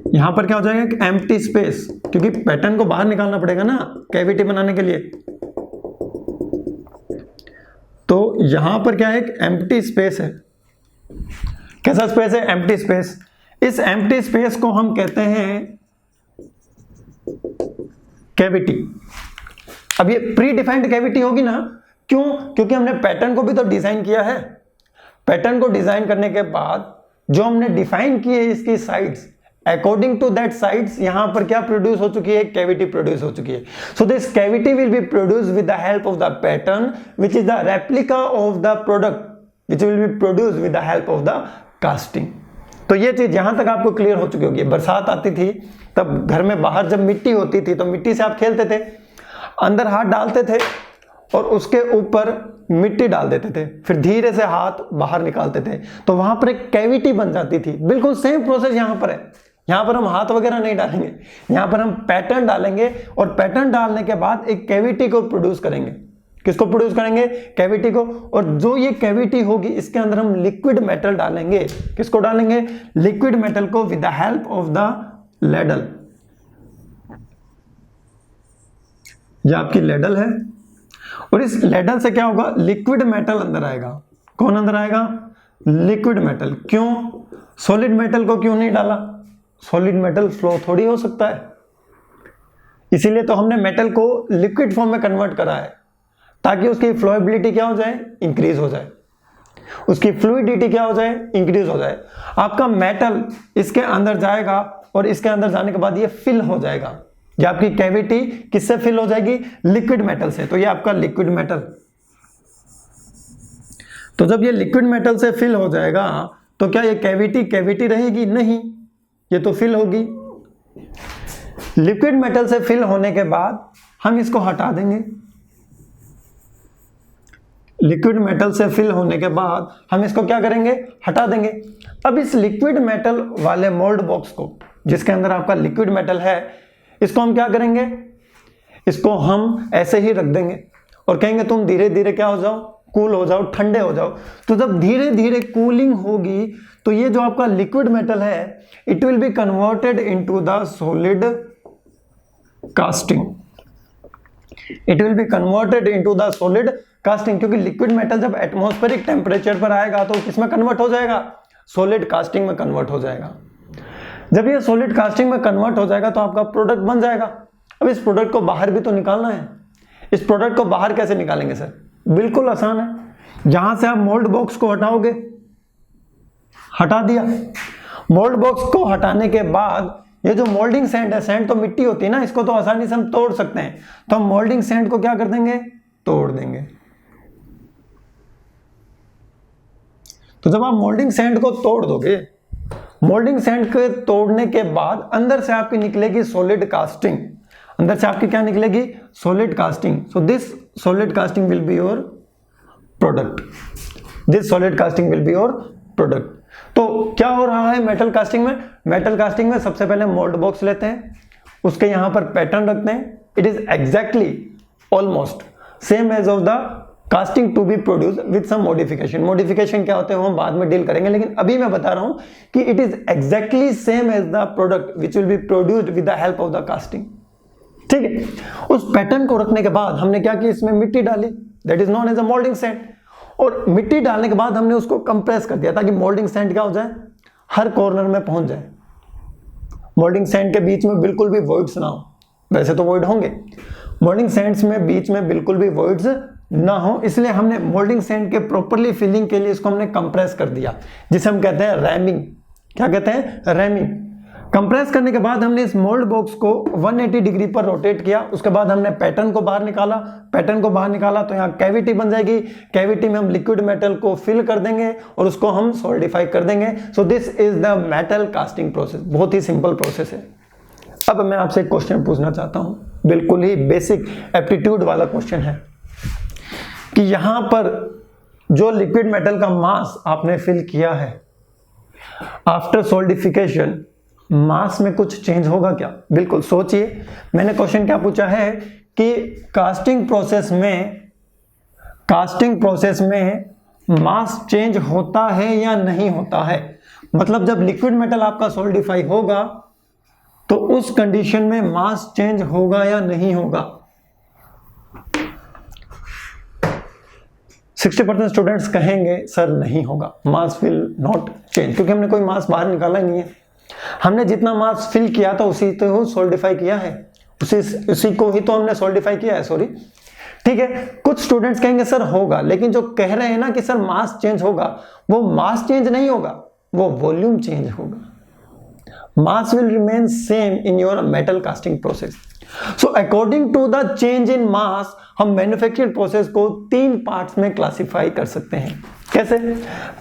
यहां पर क्या हो जाएगा, एक एम्प्टी स्पेस, क्योंकि पैटर्न को बाहर निकालना पड़ेगा ना कैविटी बनाने के लिए। तो यहां पर क्या है, एक एम्प्टी स्पेस है। कैसा स्पेस है, एम्प्टी स्पेस। इस एम्प्टी स्पेस को हम कहते हैं कैविटी। अब ये प्री डिफाइंड कैविटी होगी ना, क्यों, क्योंकि हमने पैटर्न को भी तो डिजाइन किया है। पैटर्न को डिजाइन करने के बाद जो हमने डिफाइन की है इसकी sides, according to that sides यहां पर क्या प्रोड्यूस हो चुकी है, कैविटी प्रोड्यूस हो चुकी है। So this cavity will be produce with the help of the pattern which is the replica of the product which will B produce with the help of the casting. तो ये चीज यहां तक आपको clear हो चुकी होगी। बरसात आती थी तब घर में बाहर जब मिट्टी होती थी तो मिट्टी से आप खेलते थे, अंदर हाथ डालते थे और उसके ऊपर मिट्टी डाल देते थे, फिर धीरे से हाथ बाहर निकालते थे, तो वहां पर एक कैविटी बन जाती थी। बिल्कुल सेम प्रोसेस यहां पर है। यहां पर हम हाथ वगैरह नहीं डालेंगे, यहां पर हम पैटर्न डालेंगे और पैटर्न डालने के बाद एक कैविटी को प्रोड्यूस करेंगे। किसको प्रोड्यूस करेंगे, कैविटी को। और जो ये कैविटी होगी इसके अंदर हम लिक्विड मेटल डालेंगे। किसको डालेंगे, लिक्विड मेटल को, with the help of the ladle. ये आपकी लेडल है और इस लेडल से क्या होगा, लिक्विड मेटल अंदर आएगा। कौन अंदर आएगा, लिक्विड मेटल। क्यों, सॉलिड मेटल को क्यों नहीं डाला, सॉलिड मेटल फ्लो थोड़ी हो सकता है, इसीलिए तो हमने मेटल को लिक्विड फॉर्म में कन्वर्ट करा है, ताकि उसकी फ्लोएबिलिटी क्या हो जाए, इंक्रीज हो जाए, उसकी फ्लूइडिटी क्या हो जाए, इंक्रीज हो जाए। आपका मेटल इसके अंदर जाएगा और इसके अंदर जाने के बाद ये फिल हो जाएगा। ये आपकी कैविटी किससे फिल हो जाएगी, लिक्विड मेटल से। तो ये आपका लिक्विड मेटल। तो जब ये लिक्विड मेटल से फिल हो जाएगा तो क्या ये कैविटी रहेगी, नहीं, ये तो फिल होगी। लिक्विड मेटल से फिल होने के बाद हम इसको हटा देंगे। लिक्विड मेटल से फिल होने के बाद हम इसको क्या करेंगे, हटा देंगे। अब इस लिक्विड मेटल वाले मोल्ड बॉक्स को, जिसके अंदर आपका लिक्विड मेटल है, इसको हम क्या करेंगे, इसको हम ऐसे ही रख देंगे और कहेंगे तुम धीरे धीरे क्या हो जाओ, कूल हो जाओ, ठंडे हो जाओ। तो जब धीरे धीरे कूलिंग होगी तो ये जो आपका लिक्विड मेटल है, it will be converted into the solid casting. It will be converted into the solid casting, क्योंकि लिक्विड मेटल जब एटमॉस्फेरिक टेम्परेचर पर आएगा तो किसमें कन्वर्ट हो जाएगा, सॉलिड कास्टिंग में कन्वर्ट हो जाएगा। जब ये सॉलिड कास्टिंग में कन्वर्ट हो जाएगा तो आपका प्रोडक्ट बन जाएगा। अब इस प्रोडक्ट को बाहर भी तो निकालना है। इस प्रोडक्ट को बाहर कैसे निकालेंगे सर? बिल्कुल आसान है। जहां से आप मोल्ड बॉक्स को हटाओगे, हटा दिया। मोल्ड बॉक्स को हटाने के बाद ये जो मोल्डिंग सैंड है, सैंड तो मिट्टी होती है ना, इसको तो आसानी से हम तोड़ सकते हैं, तो हम मोल्डिंग सैंड को क्या कर देंगे? तोड़ देंगे। तो जब आप मोल्डिंग सैंड को तोड़ दोगे, मोल्डिंग सैंड के तोड़ने के बाद अंदर से आपकी निकलेगी सॉलिड कास्टिंग। अंदर से आपकी क्या निकलेगी? Solid casting. So this solid casting will be your product. This solid casting will be your product. तो क्या हो रहा है मेटल कास्टिंग में? मेटल कास्टिंग में सबसे पहले मोल्ड बॉक्स लेते हैं, उसके यहां पर पैटर्न रखते हैं। It is exactly almost same as of the casting to be produce with some modification. Modification क्या होते हैं वो हम बाद में डील करेंगे, लेकिन अभी मैं बता रहा हूं कि it is exactly same as the product which will be produced with the help of the casting. ठीक है। उस पैटर्न को रखने के बाद हमने क्या किया? इसमें मिट्टी डाली, that is known as a moulding sand. और मिट्टी डालने के बाद हमने उसको कंप्रेस कर दिया ताकि मोल्डिंग सैंड क्या हो जाए? हर कॉर्नर में पहुंच जाए। मोल्डिंग सैंड के बीच में बिल्कुल भी वॉइड्स ना हो। वैसे तो वॉइड होंगे, मोल्डिंग सैंड्स में बीच में बिल्कुल भी वॉइड्स ना हो, इसलिए हमने मोल्डिंग सैंड के प्रॉपरली फिलिंग के लिए इसको हमने कंप्रेस कर दिया, जिसे हम कहते हैं रैमिंग। क्या कहते हैं? रैमिंग। कंप्रेस करने के बाद हमने इस मोल्ड बॉक्स को 180 डिग्री पर रोटेट किया। उसके बाद हमने पैटर्न को बाहर निकाला। पैटर्न को बाहर निकाला तो यहाँ कैविटी बन जाएगी। कैविटी में हम लिक्विड मेटल को फिल कर देंगे और उसको हम सॉलिडिफाई कर देंगे। सो this is the metal casting process. बहुत ही सिंपल प्रोसेस है। अब मैं आपसे एक क्वेश्चन पूछना चाहता हूं, बिल्कुल ही बेसिक एप्टीट्यूड वाला क्वेश्चन है कि यहां पर जो लिक्विड मेटल का मास आपने फिल किया है, आफ्टर सॉलिडिफिकेशन मास में कुछ चेंज होगा क्या? बिल्कुल सोचिए, मैंने क्वेश्चन क्या पूछा है कि कास्टिंग प्रोसेस में मास चेंज होता है या नहीं होता है। मतलब जब लिक्विड मेटल आपका सॉलिडिफाई होगा तो उस कंडीशन में मास चेंज होगा या नहीं होगा। 60% स्टूडेंट्स कहेंगे सर नहीं होगा, मास विल नॉट चेंज, क्योंकि हमने कोई मास बाहर निकाला ही नहीं है। हमने जितना मास फिल किया था उसी तो सॉलिडिफाई किया है, उसी को ही तो हमने सॉलिडिफाई किया है। सॉरी, ठीक है। कुछ स्टूडेंट्स कहेंगे सर होगा, लेकिन जो कह रहे हैं ना कि सर मास चेंज होगा, वो मास चेंज नहीं होगा, वो वॉल्यूम चेंज होगा। Mass will remain same in your metal casting process. So according to the change in mass, हम मैन्युफैक्चरिंग प्रोसेस को 3 पार्ट्स में क्लासिफाई कर सकते हैं। कैसे?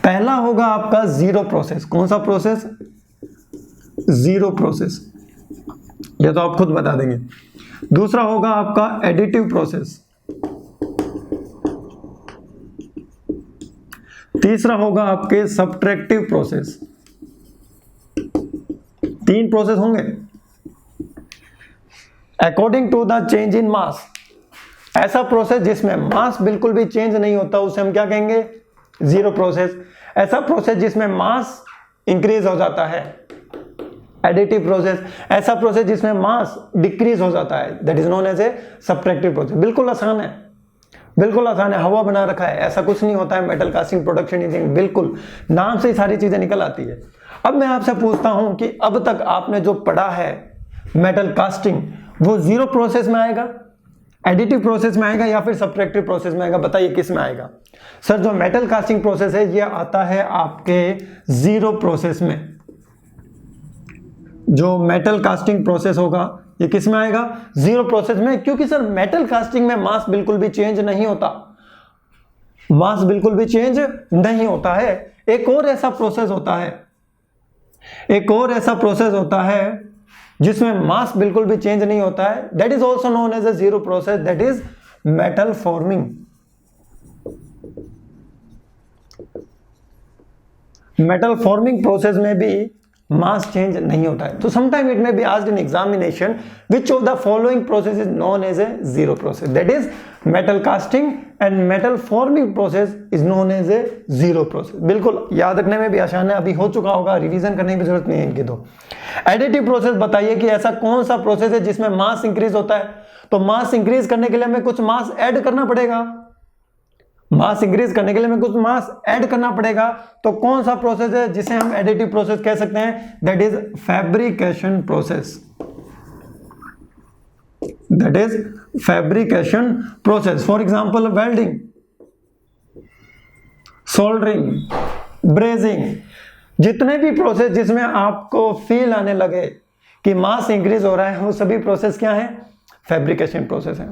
पहला होगा आपका जीरो प्रोसेस। कौन सा प्रोसेस? जीरो प्रोसेस, ये तो आप खुद बता देंगे। दूसरा होगा आपका एडिटिव प्रोसेस। तीसरा होगा आपके सब्ट्रैक्टिव प्रोसेस। 3 प्रोसेस होंगे। According to the change in mass, ऐसा प्रोसेस जिसमें मास बिल्कुल भी चेंज नहीं होता उसे हम क्या कहेंगे? Zero process. ऐसा प्रोसेस जिसमें मास इंक्रीज हो जाता है, एडिटिव प्रोसेस। ऐसा प्रोसेस जिसमें मास डिक्रीज हो जाता है, that is known as a subtractive process. बिल्कुल आसान है, बिल्कुल आसान है। हवा बना रखा है, ऐसा कुछ नहीं होता है मेटल कास्टिंग प्रोडक्शन, बिल्कुल नाम से ही सारी चीजें निकल आती है। अब मैं आपसे पूछता हूं कि अब तक आपने जो पढ़ा है मेटल कास्टिंग, वो जीरो प्रोसेस में आएगा, एडिटिव प्रोसेस में आएगा या फिर सब्ट्रैक्टिव प्रोसेस में आएगा? बताइए किस में आएगा? सर जो मेटल कास्टिंग प्रोसेस है ये आता है आपके जीरो प्रोसेस में। जो मेटल कास्टिंग प्रोसेस होगा ये किस में आएगा? जीरो प्रोसेस में, क्योंकि सर मेटल कास्टिंग में मास बिल्कुल भी चेंज नहीं होता, मास बिल्कुल भी चेंज नहीं होता है। एक और ऐसा प्रोसेस होता है जिसमें मास बिल्कुल भी चेंज नहीं होता है, that is also known as a zero process, that is metal forming. Metal forming process में भी मास चेंज नहीं होता है। तो sometime it may be asked in examination which of the following process is known as a zero process, that is metal casting and metal forming process is known as a zero process. बिल्कुल याद रखने में भी आसान है, अभी हो चुका होगा, रिवीजन करने की जरूरत नहीं है इनकी। दो एडिटिव प्रोसेस, बताइए कि ऐसा कौन सा प्रोसेस है जिसमें मास इंक्रीज होता है? तो मास इंक्रीज करने के लिए हमें कुछ मास ऐड करना पड़ेगा। मास इंक्रीज करने के लिए हमें कुछ मास ऐड करना पड़ेगा। तो कौन सा प्रोसेस है जिसे हम एडिटिव प्रोसेस कह सकते हैं? That is fabrication process. That is fabrication process. For example welding, soldering, brazing, जितने भी प्रोसेस जिसमें आपको फील आने लगे कि मास इंक्रीज हो रहा है, वो सभी प्रोसेस क्या है? फैब्रिकेशन प्रोसेस है।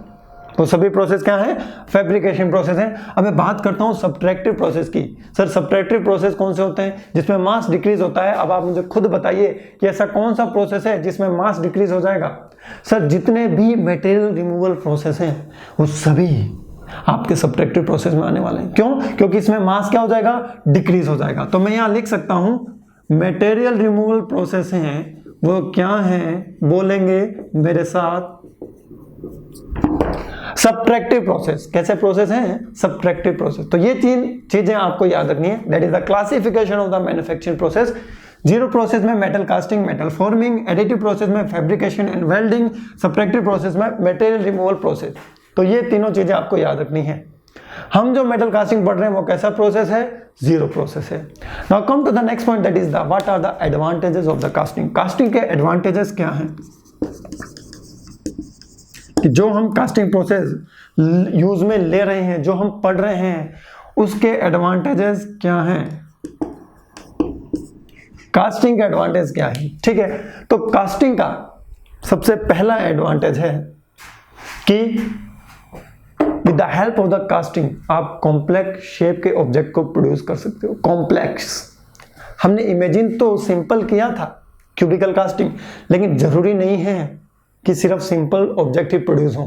वो सभी प्रोसेस क्या है? फैब्रिकेशन प्रोसेस है। अब मैं बात करता हूं सब्ट्रैक्टिव प्रोसेस की। सर सब्ट्रैक्टिव प्रोसेस कौन से होते हैं? जिसमें मास डिक्रीज होता है। अब आप मुझे खुद बताइए कि ऐसा कौन सा प्रोसेस है जिसमें मास डिक्रीज हो जाएगा? सर जितने भी मटेरियल रिमूवल प्रोसेस हैं वो सभी आपके सब्ट्रैक्टिव प्रोसेस में आने वाले हैं। क्यों? क्योंकि इसमें मास क्या हो जाएगा? डिक्रीज हो जाएगा। तो मैं यहां लिख सकता हूं मटेरियल रिमूवल प्रोसेस हैं वो क्या हैं? बोलेंगे मेरे साथ, सब्ट्रैक्टिव प्रोसेस। कैसे प्रोसेस हैं? Subtractive process. तो ये तीन चीजें आपको याद रखनी है। That is the classification of the manufacturing process. Zero process में metal casting, metal forming, additive process में fabrication and welding, subtractive process में मटेरियल रिमूवल प्रोसेस। तो ये तीनों चीजें आपको याद रखनी है। हम जो मेटल कास्टिंग पढ़ रहे हैं वो कैसा प्रोसेस है? जीरो प्रोसेस है। Now come to the next point, that is the what are the advantages of the casting. Casting के एडवांटेजेस क्या हैं? कि जो हम कास्टिंग प्रोसेस यूज में ले रहे हैं, जो हम पढ़ रहे हैं, उसके एडवांटेजेस क्या हैं? कास्टिंग का एडवांटेज क्या है? ठीक है, तो कास्टिंग का सबसे पहला एडवांटेज है कि with the help of the casting आप कॉम्प्लेक्स शेप के ऑब्जेक्ट को प्रोड्यूस कर सकते हो। कॉम्प्लेक्स, हमने इमेजिन तो सिंपल किया था क्यूबिकल कास्टिंग, लेकिन जरूरी नहीं है कि सिर्फ सिंपल ऑब्जेक्ट ही प्रोड्यूस हो।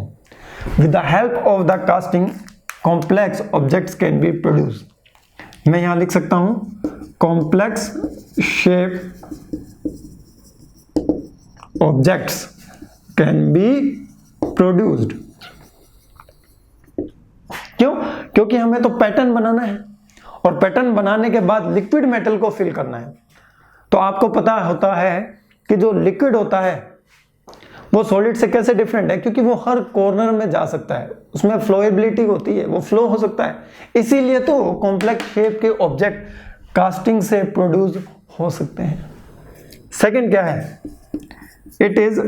With the help of the casting complex objects can be produce. मैं यहां लिख सकता हूं complex shape objects can be produced. क्यों? क्योंकि हमें तो पैटर्न बनाना है और पैटर्न बनाने के बाद लिक्विड मेटल को फिल करना है। तो आपको पता होता है कि जो लिक्विड होता है वो सॉलिड से कैसे डिफरेंट है? क्योंकि वो हर कॉर्नर में जा सकता है, उसमें फ्लोएबिलिटी होती है, वो फ्लो हो सकता है। इसीलिए तो कॉम्प्लेक्स शेप के ऑब्जेक्ट कास्टिंग से प्रोड्यूस हो सकते हैं। सेकंड क्या है? It is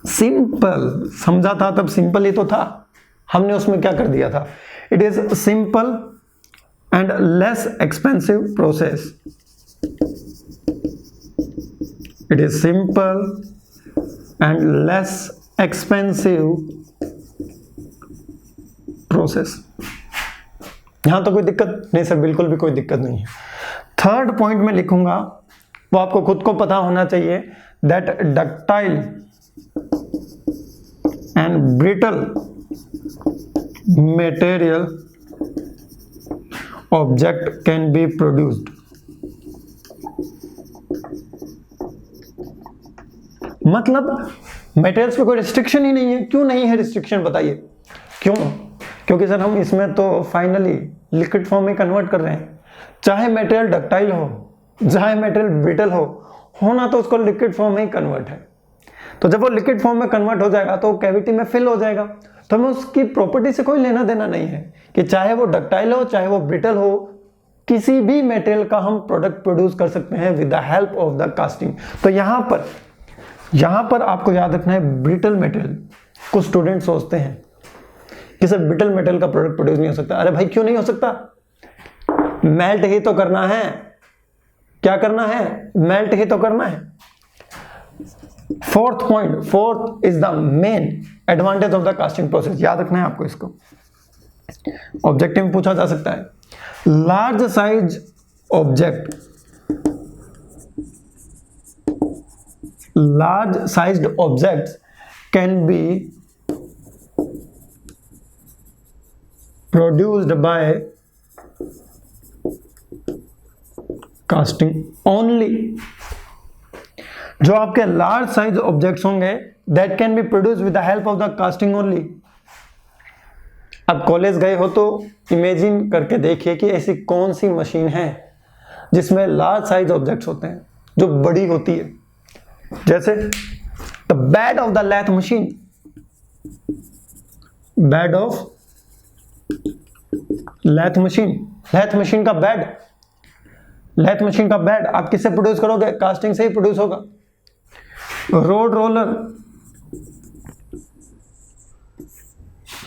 simple. समझा था तब सिंपल ही तो था, हमने उसमें क्या कर दिया था? It is simple and less expensive process. It is simple and less expensive process. यहां तो कोई दिक्कत नहीं सर, बिल्कुल भी कोई दिक्कत नहीं है। थर्ड पॉइंट में लिखूंगा, वो आपको खुद को पता होना चाहिए, that ductile and brittle material object can be produced। मतलब मटेरियल्स पे कोई रिस्ट्रिक्शन ही नहीं है। क्यों नहीं है रिस्ट्रिक्शन? बताइए क्यों? क्योंकि सर हम इसमें तो फाइनली लिक्विड फॉर्म में कन्वर्ट कर रहे हैं। चाहे मटेरियल डक्टाइल हो, चाहे मटेरियल ब्रिटल हो, होना तो उसको लिक्विड फॉर्म में ही कन्वर्ट है। तो जब वो लिक्विड फॉर्म में कन्वर्ट हो जाएगा तो कैविटी में फिल हो जाएगा। तो हमें उसकी प्रॉपर्टी से कोई लेना देना नहीं है कि चाहे वो डक्टाइल हो चाहे वो ब्रिटल हो, किसी भी मटेरियल का हम प्रोडक्ट प्रोड्यूस कर सकते हैं with the help of the casting. तो यहां पर आपको याद रखना है ब्रिटल मटेरियल। कुछ स्टूडेंट सोचते हैं कि सर ब्रिटल मटेरियल का प्रोडक्ट प्रोड्यूस नहीं हो सकता। अरे भाई क्यों नहीं हो सकता? मेल्ट ही तो करना है। क्या करना है? मेल्ट ही तो करना है। Fourth point, fourth is the main advantage of the casting process. याद रखना है आपको इसको, ऑब्जेक्टिव में पूछा जा सकता है। Large size object, large sized objects can be produced by casting only। जो आपके लार्ज साइज ऑब्जेक्ट्स होंगे that can be produce with the help of the casting only. अब कॉलेज गए हो तो इमेजिन करके देखिए कि ऐसी कौन सी मशीन है जिसमें लार्ज साइज ऑब्जेक्ट्स होते हैं, जो बड़ी होती है। जैसे the bed of the lathe machine, bed of lathe machine, lathe machine का बेड, लैथ मशीन का बेड आप किससे प्रोड्यूस करोगे? कास्टिंग से ही प्रोड्यूस होगा। रोड रोलर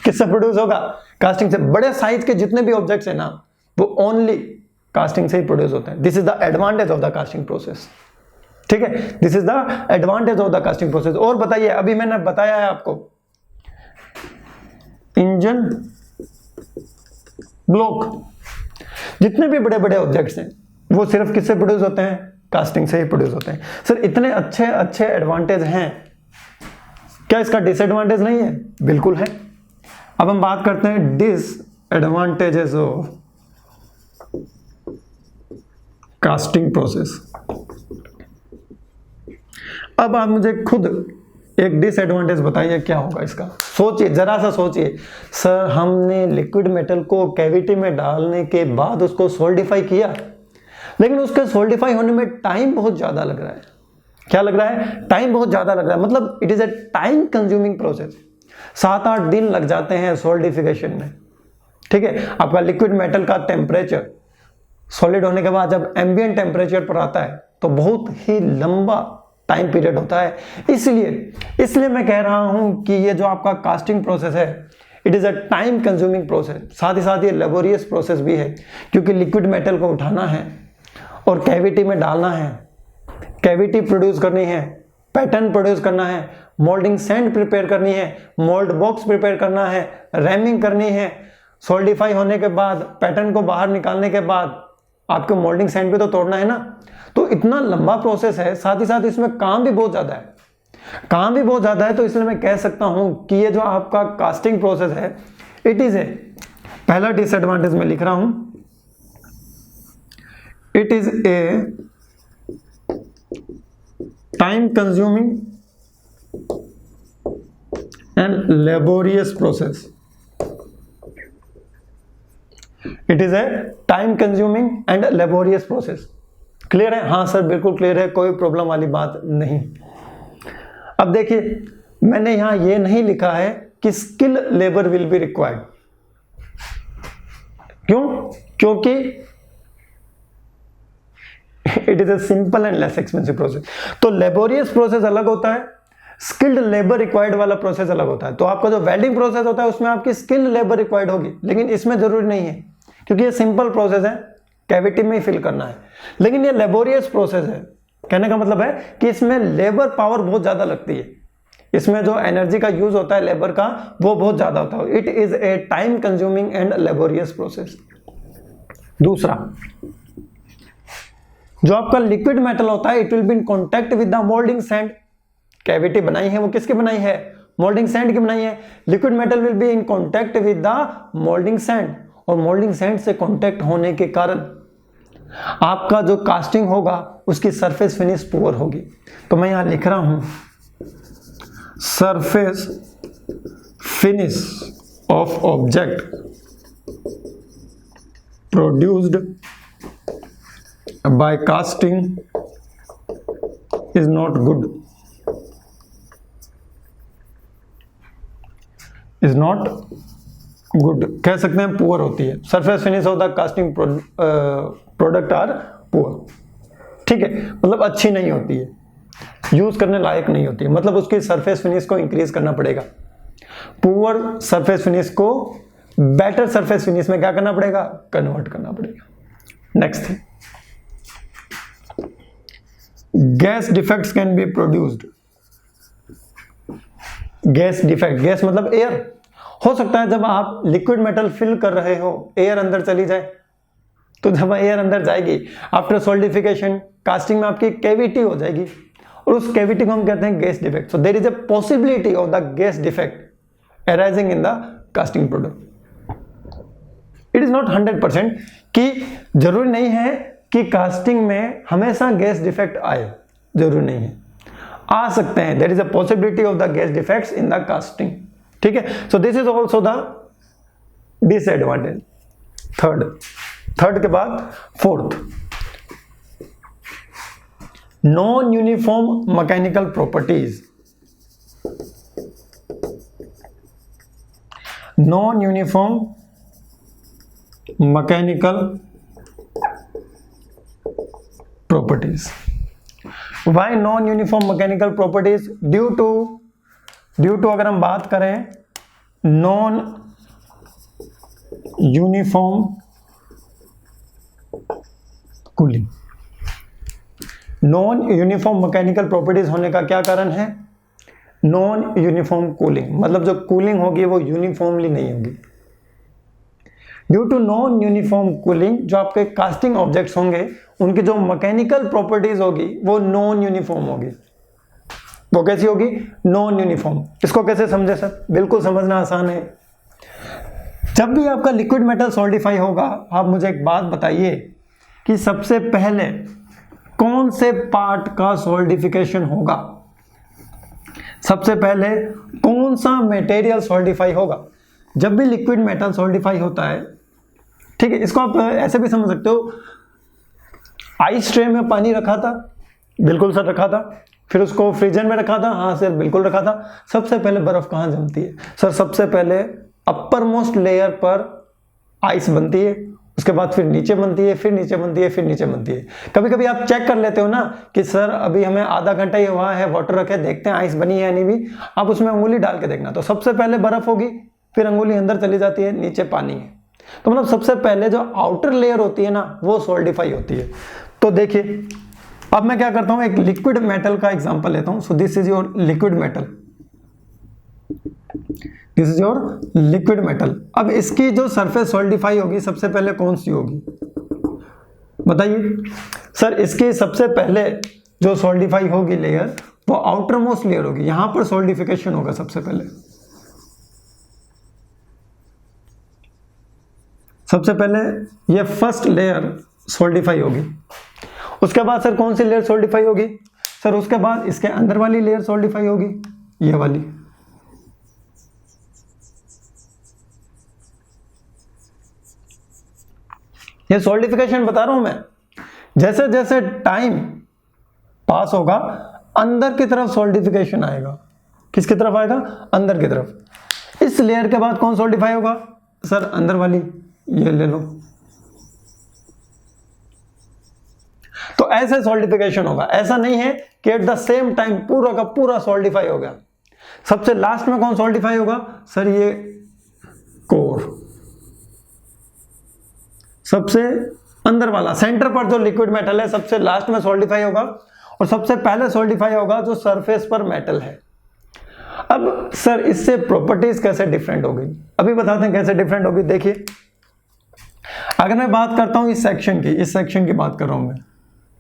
किससे प्रोड्यूस होगा? कास्टिंग से। बड़े साइज के जितने भी ऑब्जेक्ट्स हैं ना, वो ओनली कास्टिंग से ही प्रोड्यूस होते हैं। This is the advantage of the casting process. ठीक है, this is the advantage of the casting process. और बताइए, अभी मैंने बताया है आपको इंजन ब्लॉक, जितने भी बड़े बड़े ऑब्जेक्ट्स हैं वो सिर्फ किससे प्रोड्यूस होते हैं? कास्टिंग से ही प्रोड्यूस होते हैं। सर इतने अच्छे अच्छे एडवांटेज हैं, क्या इसका डिसएडवांटेज नहीं है? बिल्कुल है। अब हम बात करते हैं डिसएडवांटेजेस ऑफ कास्टिंग प्रोसेस। अब आप मुझे खुद एक डिसएडवांटेज बताइए क्या होगा इसका। सोचिए, जरा सा सोचिए। सर हमने लिक्विड मेटल को कैविटी में डालने के बाद उसको सोल्डिफाई किया, लेकिन उसके सोल्डिफाई होने में टाइम बहुत ज्यादा लग रहा है। क्या लग रहा है? टाइम बहुत ज्यादा लग रहा है। मतलब it is A time consuming process. 7-8 दिन लग जाते हैं सोल्डिफिकेशन में। ठीक है, आपका लिक्विड मेटल का टेम्परेचर सॉलिड होने के बाद जब एम्बिएंट टेम्परेचर पर आता है तो बहुत ही लंबा टाइम पीरियड होता है। इसलिए मैं कह रहा हूं कि ये जो आपका कास्टिंग प्रोसेस है, it is a time consuming process. साथ ही साथ ये लेबोरियस प्रोसेस भी है, क्योंकि लिक्विड मेटल को उठाना है और कैविटी में डालना है, कैविटी प्रोड्यूस करनी है, पैटर्न प्रोड्यूस करना है, मोल्डिंग सैंड प्रिपेयर करनी है, मोल्ड बॉक्स प्रिपेयर करना है, रैमिंग करनी है, सोल्डिफाई होने के बाद पैटर्न को बाहर निकालने के बाद आपको मोल्डिंग सैंड पे तो तोड़ना है ना। तो इतना लंबा प्रोसेस है, साथ ही साथ इसमें काम भी बहुत ज्यादा है, काम भी बहुत ज्यादा है। तो इसलिए मैं कह सकता हूं कि ये जो आपका कास्टिंग प्रोसेस है, इट इज ए, पहला डिसएडवांटेज मैं लिख रहा हूं, it is A time consuming and laborious process. It is A time consuming and laborious process. Clear है? हाँ सर बिल्कुल क्लियर है, कोई प्रॉब्लम वाली बात नहीं। अब देखिए, मैंने यहां ये नहीं लिखा है कि skill labour will be required. क्यों? क्योंकि it is a simple and less expensive process. तो लेबोरियस प्रोसेस अलग होता है, स्किल्ड लेबर रिक्वायर्ड वाला प्रोसेस अलग होता है। तो आपका जो वेल्डिंग प्रोसेस होता है उसमें आपकी स्किल्ड लेबर रिक्वायर्ड होगी, लेकिन इसमें जरूरी नहीं है, क्योंकि ये सिंपल प्रोसेस है, कैविटी में ही फिल करना है। लेकिन ये लेबोरियस प्रोसेस है, कहने का मतलब है कि इसमें लेबर पावर बहुत ज्यादा लगती है, इसमें जो एनर्जी का यूज होता है लेबर का वो बहुत ज्यादा होता है। It is A time consuming and laborious process. दूसरा, जो आपका लिक्विड मेटल होता है, it will be in contact with the moulding sand. Cavity बनाई है वो किसकी बनाई है? मोल्डिंग सैंड की बनाई है। Liquid metal will be in contact with the moulding sand, और मोल्डिंग सैंड से कॉन्टैक्ट होने के कारण आपका जो कास्टिंग होगा उसकी सरफेस फिनिश पुअर होगी। तो मैं यहां लिख रहा हूं surface finish of object produced by casting is not good, is not good, कह सकते हैं पुअर होती है। Surface finish of the casting product are poor. ठीक है, मतलब अच्छी नहीं होती है, यूज करने लायक नहीं होती है, मतलब उसकी सरफेस फिनिश को इंक्रीज करना पड़ेगा। पुअर सरफेस फिनिश को बेटर सरफेस फिनिश में क्या करना पड़ेगा? कन्वर्ट करना पड़ेगा। Next, gas defects can be produced. Gas defect, gas मतलब एयर। हो सकता है जब आप लिक्विड मेटल फिल कर रहे हो एयर अंदर चली जाए, तो जब एयर अंदर जाएगी आफ्टर सोल्डिफिकेशन, कास्टिंग में आपकी कैविटी हो जाएगी, और उस कैविटी को हम कहते हैं gas defect. So there is a possibility of the gas defect arising in the casting product. It is not 100% कि जरूरी नहीं है कि कास्टिंग में हमेशा गैस डिफेक्ट आए, जरूरी नहीं है, आ सकते हैं। There is a possibility of the gas defects in the casting. ठीक है, so this is also the disadvantage. Third के बाद fourth, non uniform mechanical properties. Non uniform mechanical properties. Why non uniform mechanical properties? Due to अगर हम बात करें non uniform cooling. Non uniform mechanical properties होने का क्या कारण है? नॉन यूनिफॉर्म कूलिंग, मतलब जो कूलिंग होगी वो यूनिफॉर्मली नहीं होगी। Due to non uniform cooling, जो आपके कास्टिंग ऑब्जेक्ट्स होंगे उनकी जो मैकेनिकल प्रॉपर्टीज होगी वो नॉन यूनिफॉर्म होगी। वो कैसी होगी? Non uniform. इसको कैसे समझे सर? बिल्कुल समझना आसान है। जब भी आपका लिक्विड मेटल सॉल्डिफाई होगा, आप मुझे एक बात बताइए कि सबसे पहले कौन से पार्ट का सॉल्डिफिकेशन होगा? सबसे पहले कौन सा मटेरियल सॉल्डिफाई होगा? जब भी लिक्विड मेटल सॉल्डिफाई होता है, ठीक है, इसको आप ऐसे भी समझ सकते हो, आइस ट्रे में पानी रखा था, बिल्कुल सर रखा था, फिर उसको फ्रीजर में रखा था, हाँ सर बिल्कुल रखा था। सबसे पहले बर्फ कहाँ जमती है? सर सबसे पहले अपर मोस्ट लेयर पर आइस बनती है, उसके बाद फिर नीचे बनती है, फिर नीचे बनती है, फिर नीचे बनती है। कभी कभी आप चेक कर लेते हो ना कि सर अभी हमें आधा घंटा ही हुआ है, वाटर रखे, देखते हैं आइस बनी है या नहीं भी, आप उसमें उंगली डाल के देखना। तो सबसे पहले बर्फ होगी, फिर अंगुली अंदर चली जाती है, नीचे पानी है। तो मतलब सबसे पहले जो आउटर लेयर होती है ना वो सॉल्डिफाई होती है। तो देखिए अब मैं क्या करता हूं, एक लिक्विड मेटल का एग्जांपल लेता हूं। सो this is your liquid metal, this is your liquid metal. अब इसकी जो सरफेस सॉल्डिफाई होगी सबसे पहले कौन सी होगी बताइए? सर इसकी सबसे पहले जो सॉल्डिफाई होगी लेयर वो आउटर मोस्ट लेयर होगी, यहां पर सॉल्डिफिकेशन होगा सबसे पहले। सबसे पहले ये फर्स्ट लेयर सॉल्डिफाई होगी। उसके बाद सर कौन सी लेयर सॉल्डिफाई होगी? सर उसके बाद इसके अंदर वाली लेयर सॉल्डिफाई होगी, ये वाली। ये सॉल्डिफिकेशन बता रहा हूं मैं। जैसे जैसे टाइम पास होगा अंदर की तरफ सॉल्डिफिकेशन आएगा। किसकी तरफ आएगा? अंदर की तरफ। इस लेयर के बाद कौन सॉल्डिफाई होगा? सर अंदर वाली, ये ले लो। तो ऐसे सॉल्डिफिकेशन होगा। ऐसा नहीं है कि एट द सेम टाइम पूरा का पूरा सॉल्डिफाई हो गया। सबसे लास्ट में कौन सॉल्डिफाई होगा? सर ये कोर, सबसे अंदर वाला, सेंटर पर जो लिक्विड मेटल है सबसे लास्ट में सॉल्डिफाई होगा, और सबसे पहले सॉल्डिफाई होगा जो सरफेस पर मेटल है। अब सर इससे प्रॉपर्टीज कैसे डिफरेंट होगी अभी बताते हैं कैसे डिफरेंट होगी। देखिए अगर मैं बात करता हूं इस सेक्शन की, इस सेक्शन की बात कर रहा हूं मैं,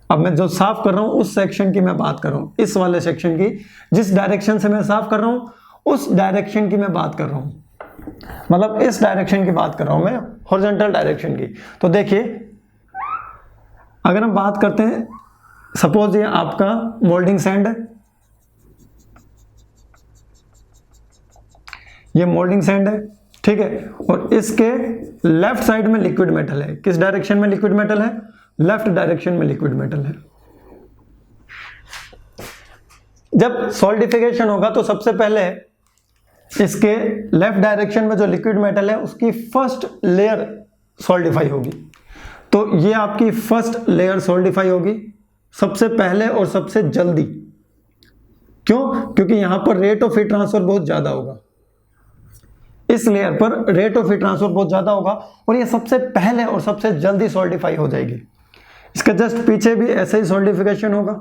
अब मैं जो साफ कर रहा हूं उस सेक्शन की मैं बात कर रहा हूं, इस वाले सेक्शन की, जिस डायरेक्शन से मैं साफ कर रहा हूं उस डायरेक्शन की मैं बात कर रहा हूं, मतलब इस डायरेक्शन की बात कर रहा हूं मैं, हॉरिजॉन्टल डायरेक्शन की। तो देखिए अगर हम बात करते हैं, सपोज ये आपका मोल्डिंग सैंड है, ये मोल्डिंग सैंड है, ठीक है, और इसके लेफ्ट साइड में लिक्विड मेटल है। किस डायरेक्शन में लिक्विड मेटल है? लेफ्ट डायरेक्शन में लिक्विड मेटल है। जब सॉल्डिफिकेशन होगा तो सबसे पहले इसके लेफ्ट डायरेक्शन में जो लिक्विड मेटल है उसकी फर्स्ट लेयर सॉल्डिफाई होगी। तो ये आपकी फर्स्ट लेयर सॉल्डिफाई होगी सबसे पहले और सबसे जल्दी। क्यों? क्योंकि यहां पर रेट ऑफ हीट ट्रांसफर बहुत ज्यादा होगा, इस लेयर पर रेट ऑफ हीट ट्रांसफर बहुत ज्यादा होगा और ये सबसे पहले और सबसे जल्दी सॉल्डिफाई हो जाएगी। इसके जस्ट पीछे भी ऐसे ही सॉल्डिफिकेशन होगा।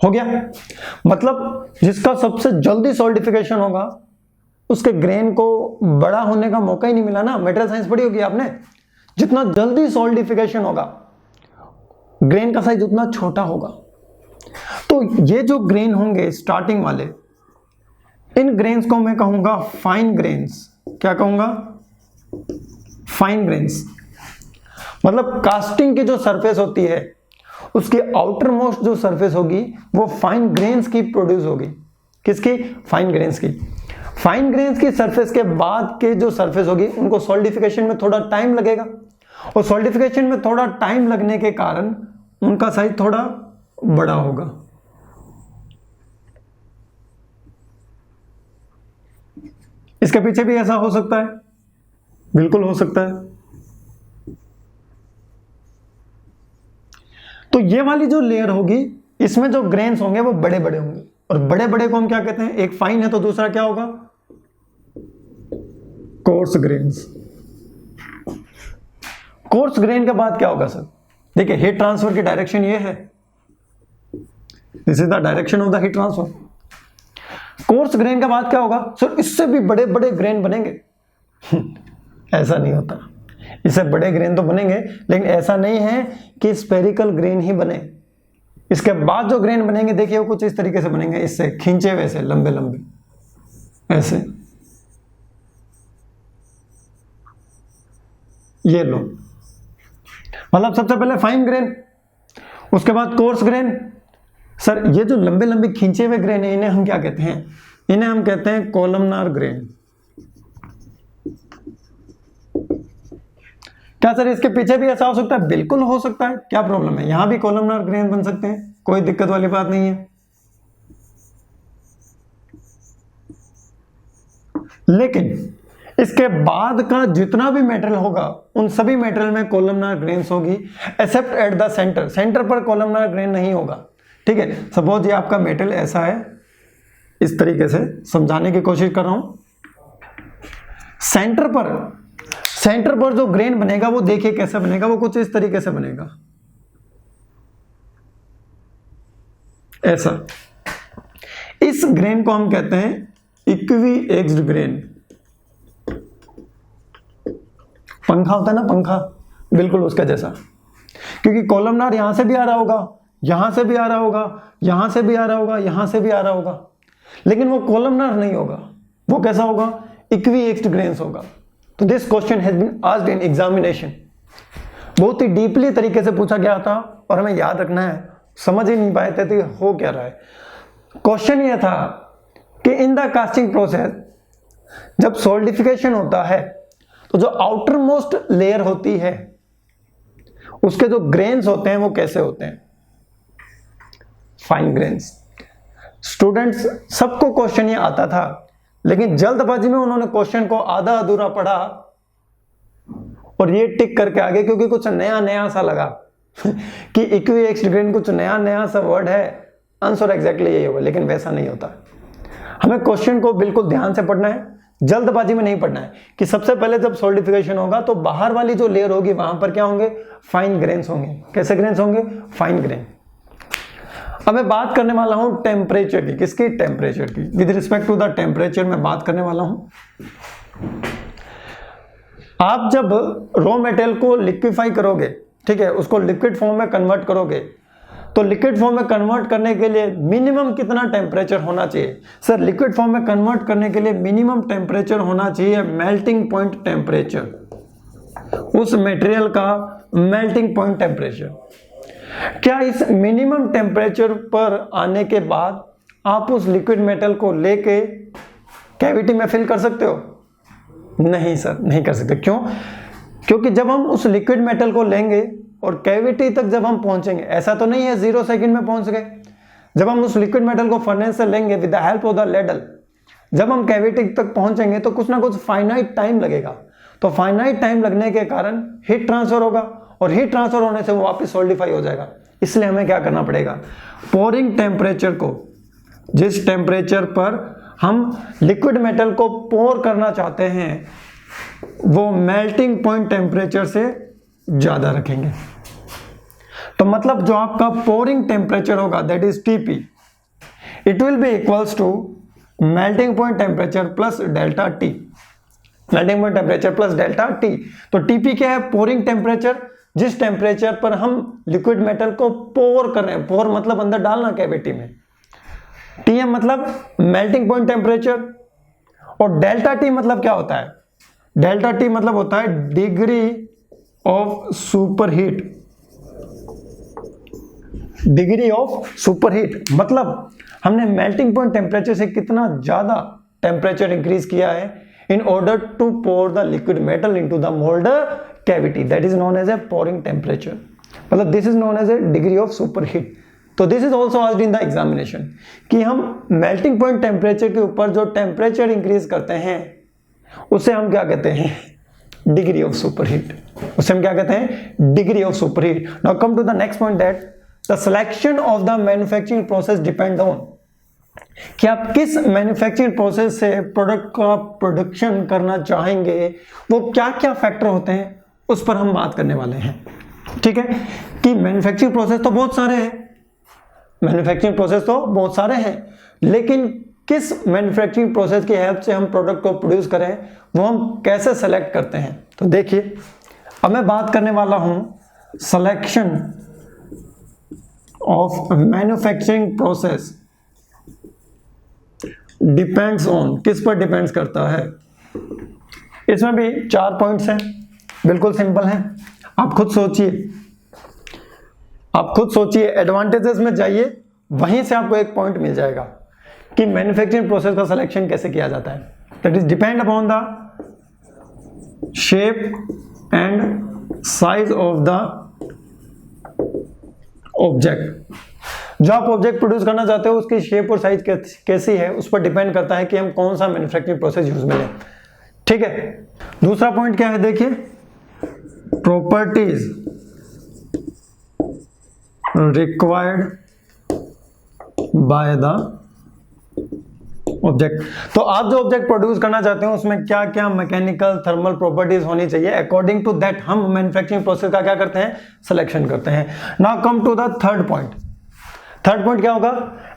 हो गया? मतलब जिसका सबसे जल्दी सॉल्डिफिकेशन होगा उसके ग्रेन को बड़ा होने का मौका ही नहीं मिला ना। मटेरियल साइंस पढ़ी होगी आपने, जितना जल्दी सॉल्डिफिकेशन होगा ग्रेन का साइज उतना छोटा होगा। तो ये जो ग्रेन होंगे स्टार्टिंग वाले, इन ग्रेन्स को मैं कहूंगा फाइन ग्रेन्स। क्या कहूंगा? Fine grains. मतलब कास्टिंग की जो सरफेस होती है उसकी आउटर मोस्ट जो सरफेस होगी वो फाइन ग्रेन्स की प्रोड्यूस होगी। किसकी? फाइन ग्रेन्स की। फाइन ग्रेन्स की सरफेस के बाद के जो सरफेस होगी उनको सॉल्डिफिकेशन में थोड़ा टाइम लगेगा, और सॉल्डिफिकेशन में थोड़ा टाइम लगने के कारण उनका साइज थोड़ा बड़ा होगा। इसके पीछे भी ऐसा हो सकता है, बिल्कुल हो सकता है। तो ये वाली जो लेयर होगी इसमें जो ग्रेन्स होंगे वो बड़े बड़े होंगे, और बड़े बड़े को हम क्या कहते हैं, एक फाइन है तो दूसरा क्या होगा, कोर्स ग्रेन्स। कोर्स ग्रेन के बाद क्या होगा सर, देखिए हीट ट्रांसफर की डायरेक्शन ये है, this is the direction of the heat transfer. Coarse grain के बाद क्या होगा सर, इससे भी बड़े बड़े ग्रेन बनेंगे ऐसा नहीं होता, इससे बड़े ग्रेन तो बनेंगे लेकिन ऐसा नहीं है कि स्फेरिकल ग्रेन ही बने। इसके बाद जो ग्रेन बनेंगे देखिए वो कुछ इस तरीके से बनेंगे, इससे खींचे हुए से लंबे लंबे ऐसे, ये लो, मतलब सबसे पहले फाइन ग्रेन, उसके बाद कोर्स ग्रेन। सर ये जो लंबे लंबे खींचे हुए ग्रेन है इन्हें हम क्या कहते हैं, इन्हें हम कहते हैं कॉलमनार ग्रेन। क्या सर इसके पीछे भी ऐसा हो सकता है, बिल्कुल हो सकता है, क्या प्रॉब्लम है, यहां भी कॉलमनार ग्रेन बन सकते हैं, कोई दिक्कत वाली बात नहीं है। लेकिन इसके बाद का जितना भी मेटेरियल होगा उन सभी मेटेरियल में कॉलमनार ग्रेन्स होगी, accept at the centre, centre पर कॉलमनार ग्रेन नहीं होगा। ठीक है, सपोज ये आपका मेटेरियल ऐसा है, इस तरीके से समझाने की कोशिश कर रहा हूं। सेंटर पर जो ग्रेन बनेगा वो देखिए कैसे बनेगा, वो कुछ इस तरीके से बनेगा, ऐसा। इस ग्रेन को हम कहते हैं इक्वी एक्स्ड ग्रेन। पंखा होता है ना, पंखा, बिल्कुल उसका जैसा, क्योंकि कॉलमनार यहां से भी आ रहा होगा, यहां से भी आ रहा होगा, यहां से भी आ रहा होगा, यहां से भी आ रहा होगा, लेकिन वो कॉलमनार नहीं होगा, वो कैसा होगा, इक्वी एक्स्ड ग्रेन्स होगा। तो this question has been asked in examination, बहुत ही डीपली तरीके से पूछा गया था और हमें याद रखना है, समझ ही नहीं पाए थे तो हो क्या रहा है। क्वेश्चन ये था कि इन द कास्टिंग प्रोसेस जब सॉलिडिफिकेशन होता है तो जो आउटर मोस्ट लेयर होती है उसके जो ग्रेन्स होते हैं वो कैसे होते हैं, फाइन ग्रेन्स। स्टूडेंट्स सबको क्वेश्चन ये आता था, लेकिन जल्दबाजी में उन्होंने क्वेश्चन को आधा अधूरा पढ़ा और ये टिक करके आगे, क्योंकि कुछ नया नया सा लगा कि इक्वी एक्स्ड ग्रेन कुछ नया नया सा वर्ड है, आंसर एग्जैक्टली यही होगा, लेकिन वैसा नहीं होता। हमें क्वेश्चन को बिल्कुल ध्यान से पढ़ना है, जल्दबाजी में नहीं पढ़ना है कि सबसे पहले जब सॉलिडिफिकेशन होगा तो बाहर वाली जो लेयर होगी वहां पर क्या होंगे, फाइन ग्रेन्स होंगे। कैसे ग्रेन्स होंगे, फाइन ग्रेन। अब मैं बात करने वाला हूं टेम्परेचर की, किसकी, टेम्परेचर की। With respect to the temperature मैं बात करने वाला हूं। आप जब रॉ मटेरियल को लिक्विफाई करोगे, ठीक है, उसको लिक्विड फॉर्म में कन्वर्ट करोगे, तो लिक्विड फॉर्म में कन्वर्ट करने के लिए मिनिमम कितना टेम्परेचर होना चाहिए सर, लिक्विड फॉर्म में कन्वर्ट करने के लिए मिनिमम टेम्परेचर होना चाहिए मेल्टिंग पॉइंट टेम्परेचर, उस मटेरियल का मेल्टिंग पॉइंट टेम्परेचर। क्या इस मिनिमम टेम्परेचर पर आने के बाद आप उस लिक्विड मेटल को लेके कैविटी में फिल कर सकते हो? नहीं सर, नहीं कर सकते। क्यों? क्योंकि जब हम उस लिक्विड मेटल को लेंगे और कैविटी तक जब हम पहुंचेंगे, ऐसा तो नहीं है 0 सेकंड में पहुंच गए। जब हम उस लिक्विड मेटल को फर्नेस से लेंगे with the help of the ladle, जब हम कैविटी तक पहुंचेंगे तो कुछ ना कुछ फाइनाइट टाइम लगेगा। तो फाइनाइट टाइम लगने के कारण हीट ट्रांसफर होगा और हीट ट्रांसफर होने से वो वापस सॉलिडिफाई हो जाएगा। इसलिए हमें क्या करना पड़ेगा, पोरिंग टेम्परेचर को, जिस टेम्परेचर पर हम लिक्विड मेटल को पोर करना चाहते हैं वो मेल्टिंग पॉइंट टेम्परेचर से ज्यादा रखेंगे। तो मतलब जो आपका पोरिंग टेम्परेचर होगा that is TP, it will be equals to melting point temperature plus delta T. Melting point temperature plus delta T. तो टीपी क्या है, पोरिंग टेम्परेचर, जिस टेम्परेचर पर हम लिक्विड मेटल को पोर कर रहे हैं, पोर मतलब अंदर डालना कैविटी में, टीएम मतलब मेल्टिंग पॉइंट टेम्परेचर, और डेल्टा टी मतलब क्या होता है, डेल्टा टी मतलब होता है degree of superheat. Degree of superheat मतलब हमने मेल्टिंग पॉइंट टेम्परेचर से कितना ज्यादा टेम्परेचर इंक्रीज किया है in order to pour the liquid metal into the moulder cavity, that is known as a pouring temperature. मतलब this is known as a degree of superheat. तो this is also asked in the examination कि हम melting point temperature के ऊपर जो temperature increase करते हैं उसे हम क्या कहते हैं, डिग्री ऑफ सुपरहीट। उसे हम क्या कहते हैं, degree of superheat. Now come to the next point that the selection of the manufacturing process depend on, कि आप किस मैन्युफैक्चरिंग प्रोसेस से प्रोडक्ट का प्रोडक्शन करना चाहेंगे, वो क्या क्या फैक्टर होते हैं, उस पर हम बात करने वाले हैं। ठीक है, कि मैन्युफैक्चरिंग प्रोसेस तो बहुत सारे हैं, मैन्युफैक्चरिंग प्रोसेस तो बहुत सारे हैं, लेकिन किस मैन्युफैक्चरिंग प्रोसेस की हेल्प से हम प्रोडक्ट को प्रोड्यूस करें, वो हम कैसे सेलेक्ट करते हैं। तो देखिए, अब मैं बात करने वाला हूं selection of manufacturing process depends on, किस पर डिपेंड्स करता है। इसमें भी 4 पॉइंट्स हैं, बिल्कुल सिंपल हैं। आप खुद सोचिए, एडवांटेजेस में जाइए, वहीं से आपको एक पॉइंट मिल जाएगा कि मैन्युफैक्चरिंग प्रोसेस का सिलेक्शन कैसे किया जाता है। That is depend upon the shape and size of the object. जो आप ऑब्जेक्ट प्रोड्यूस करना चाहते हो उसकी शेप और साइज कैसी है, उस पर डिपेंड करता है कि हम कौन सा मैन्युफैक्चरिंग प्रोसेस यूज में लें। ठीक है, दूसरा पॉइंट क्या है, देखिए, properties required by the object. तो आप जो ऑब्जेक्ट प्रोड्यूस करना चाहते हो उसमें क्या क्या मैकेनिकल थर्मल प्रॉपर्टीज होनी चाहिए, अकॉर्डिंग टू दैट हम मैन्युफैक्चरिंग प्रोसेस का क्या करते हैं, सिलेक्शन करते हैं। Now come to the third point. Third point क्या होगा,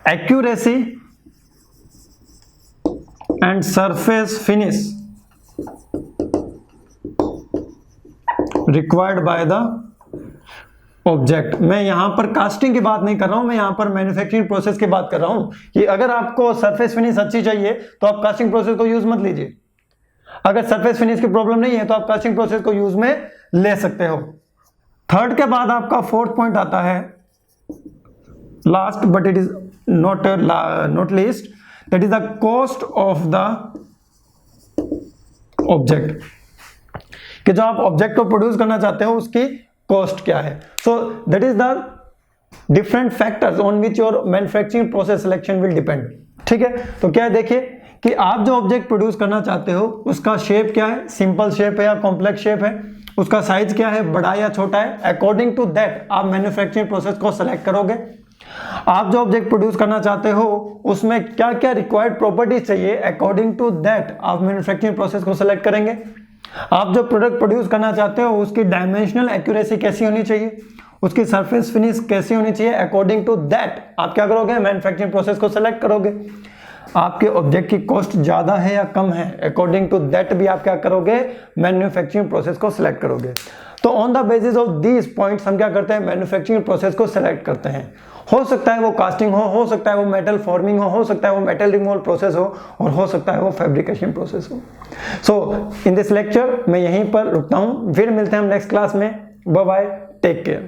accuracy and surface finish required by the object. मैं यहां पर कास्टिंग की बात नहीं कर रहा हूं, मैं यहां पर मैन्युफैक्चरिंग प्रोसेस की बात कर रहा हूं कि अगर आपको सरफेस फिनिश अच्छी चाहिए तो आप कास्टिंग प्रोसेस को यूज मत लीजिए। अगर सरफेस फिनिश की प्रॉब्लम नहीं है तो आप कास्टिंग प्रोसेस को यूज में ले सकते हो। थर्ड के बाद आपका फोर्थ पॉइंट आता है, last but it is not least, that is the cost of the object. कि जो आप ऑब्जेक्ट को प्रोड्यूस करना चाहते हो उसकी कॉस्ट क्या है। So that is the different factors on which your manufacturing process selection will depend. ठीक है, तो क्या है, देखिए कि आप जो ऑब्जेक्ट प्रोड्यूस करना चाहते हो उसका शेप क्या है, सिंपल शेप है या कॉम्प्लेक्स शेप है, उसका साइज क्या है, बड़ा या छोटा है, अकॉर्डिंग टू दैट आप मैन्युफैक्चरिंग प्रोसेस को सेलेक्ट करोगे। आप जो ऑब्जेक्ट प्रोड्यूस करना चाहते हो उसमें क्या क्या रिक्वायर्ड प्रॉपर्टीज चाहिए, अकॉर्डिंग टू दैट आप मैन्युफैक्चरिंग प्रोसेस को सेलेक्ट करेंगे। आप जो प्रोडक्ट प्रोड्यूस करना चाहते हो उसकी डायमेंशनल एक्यूरेसी कैसी होनी चाहिए, उसकी सरफेस फिनिश कैसी होनी चाहिए, अकॉर्डिंग टू दैट आप क्या करोगे, मैन्युफैक्चरिंग प्रोसेस को सेलेक्ट करोगे। आपके ऑब्जेक्ट की कॉस्ट ज्यादा है या कम है, अकॉर्डिंग टू दैट भी आप क्या करोगे, मैन्युफैक्चरिंग प्रोसेस को सिलेक्ट करोगे। तो on the basis of these points हम क्या करते हैं, मैन्युफैक्चरिंग प्रोसेस को सिलेक्ट करते हैं। हो सकता है वो कास्टिंग हो सकता है वो मेटल फॉर्मिंग हो सकता है वो मेटल रिमूवल प्रोसेस और हो सकता है वो फैब्रिकेशन प्रोसेस हो। सो इन दिस लेक्चर मैं यहीं पर रुकता हूं, फिर मिलते हैं हम नेक्स्ट क्लास में। Bye bye, take care.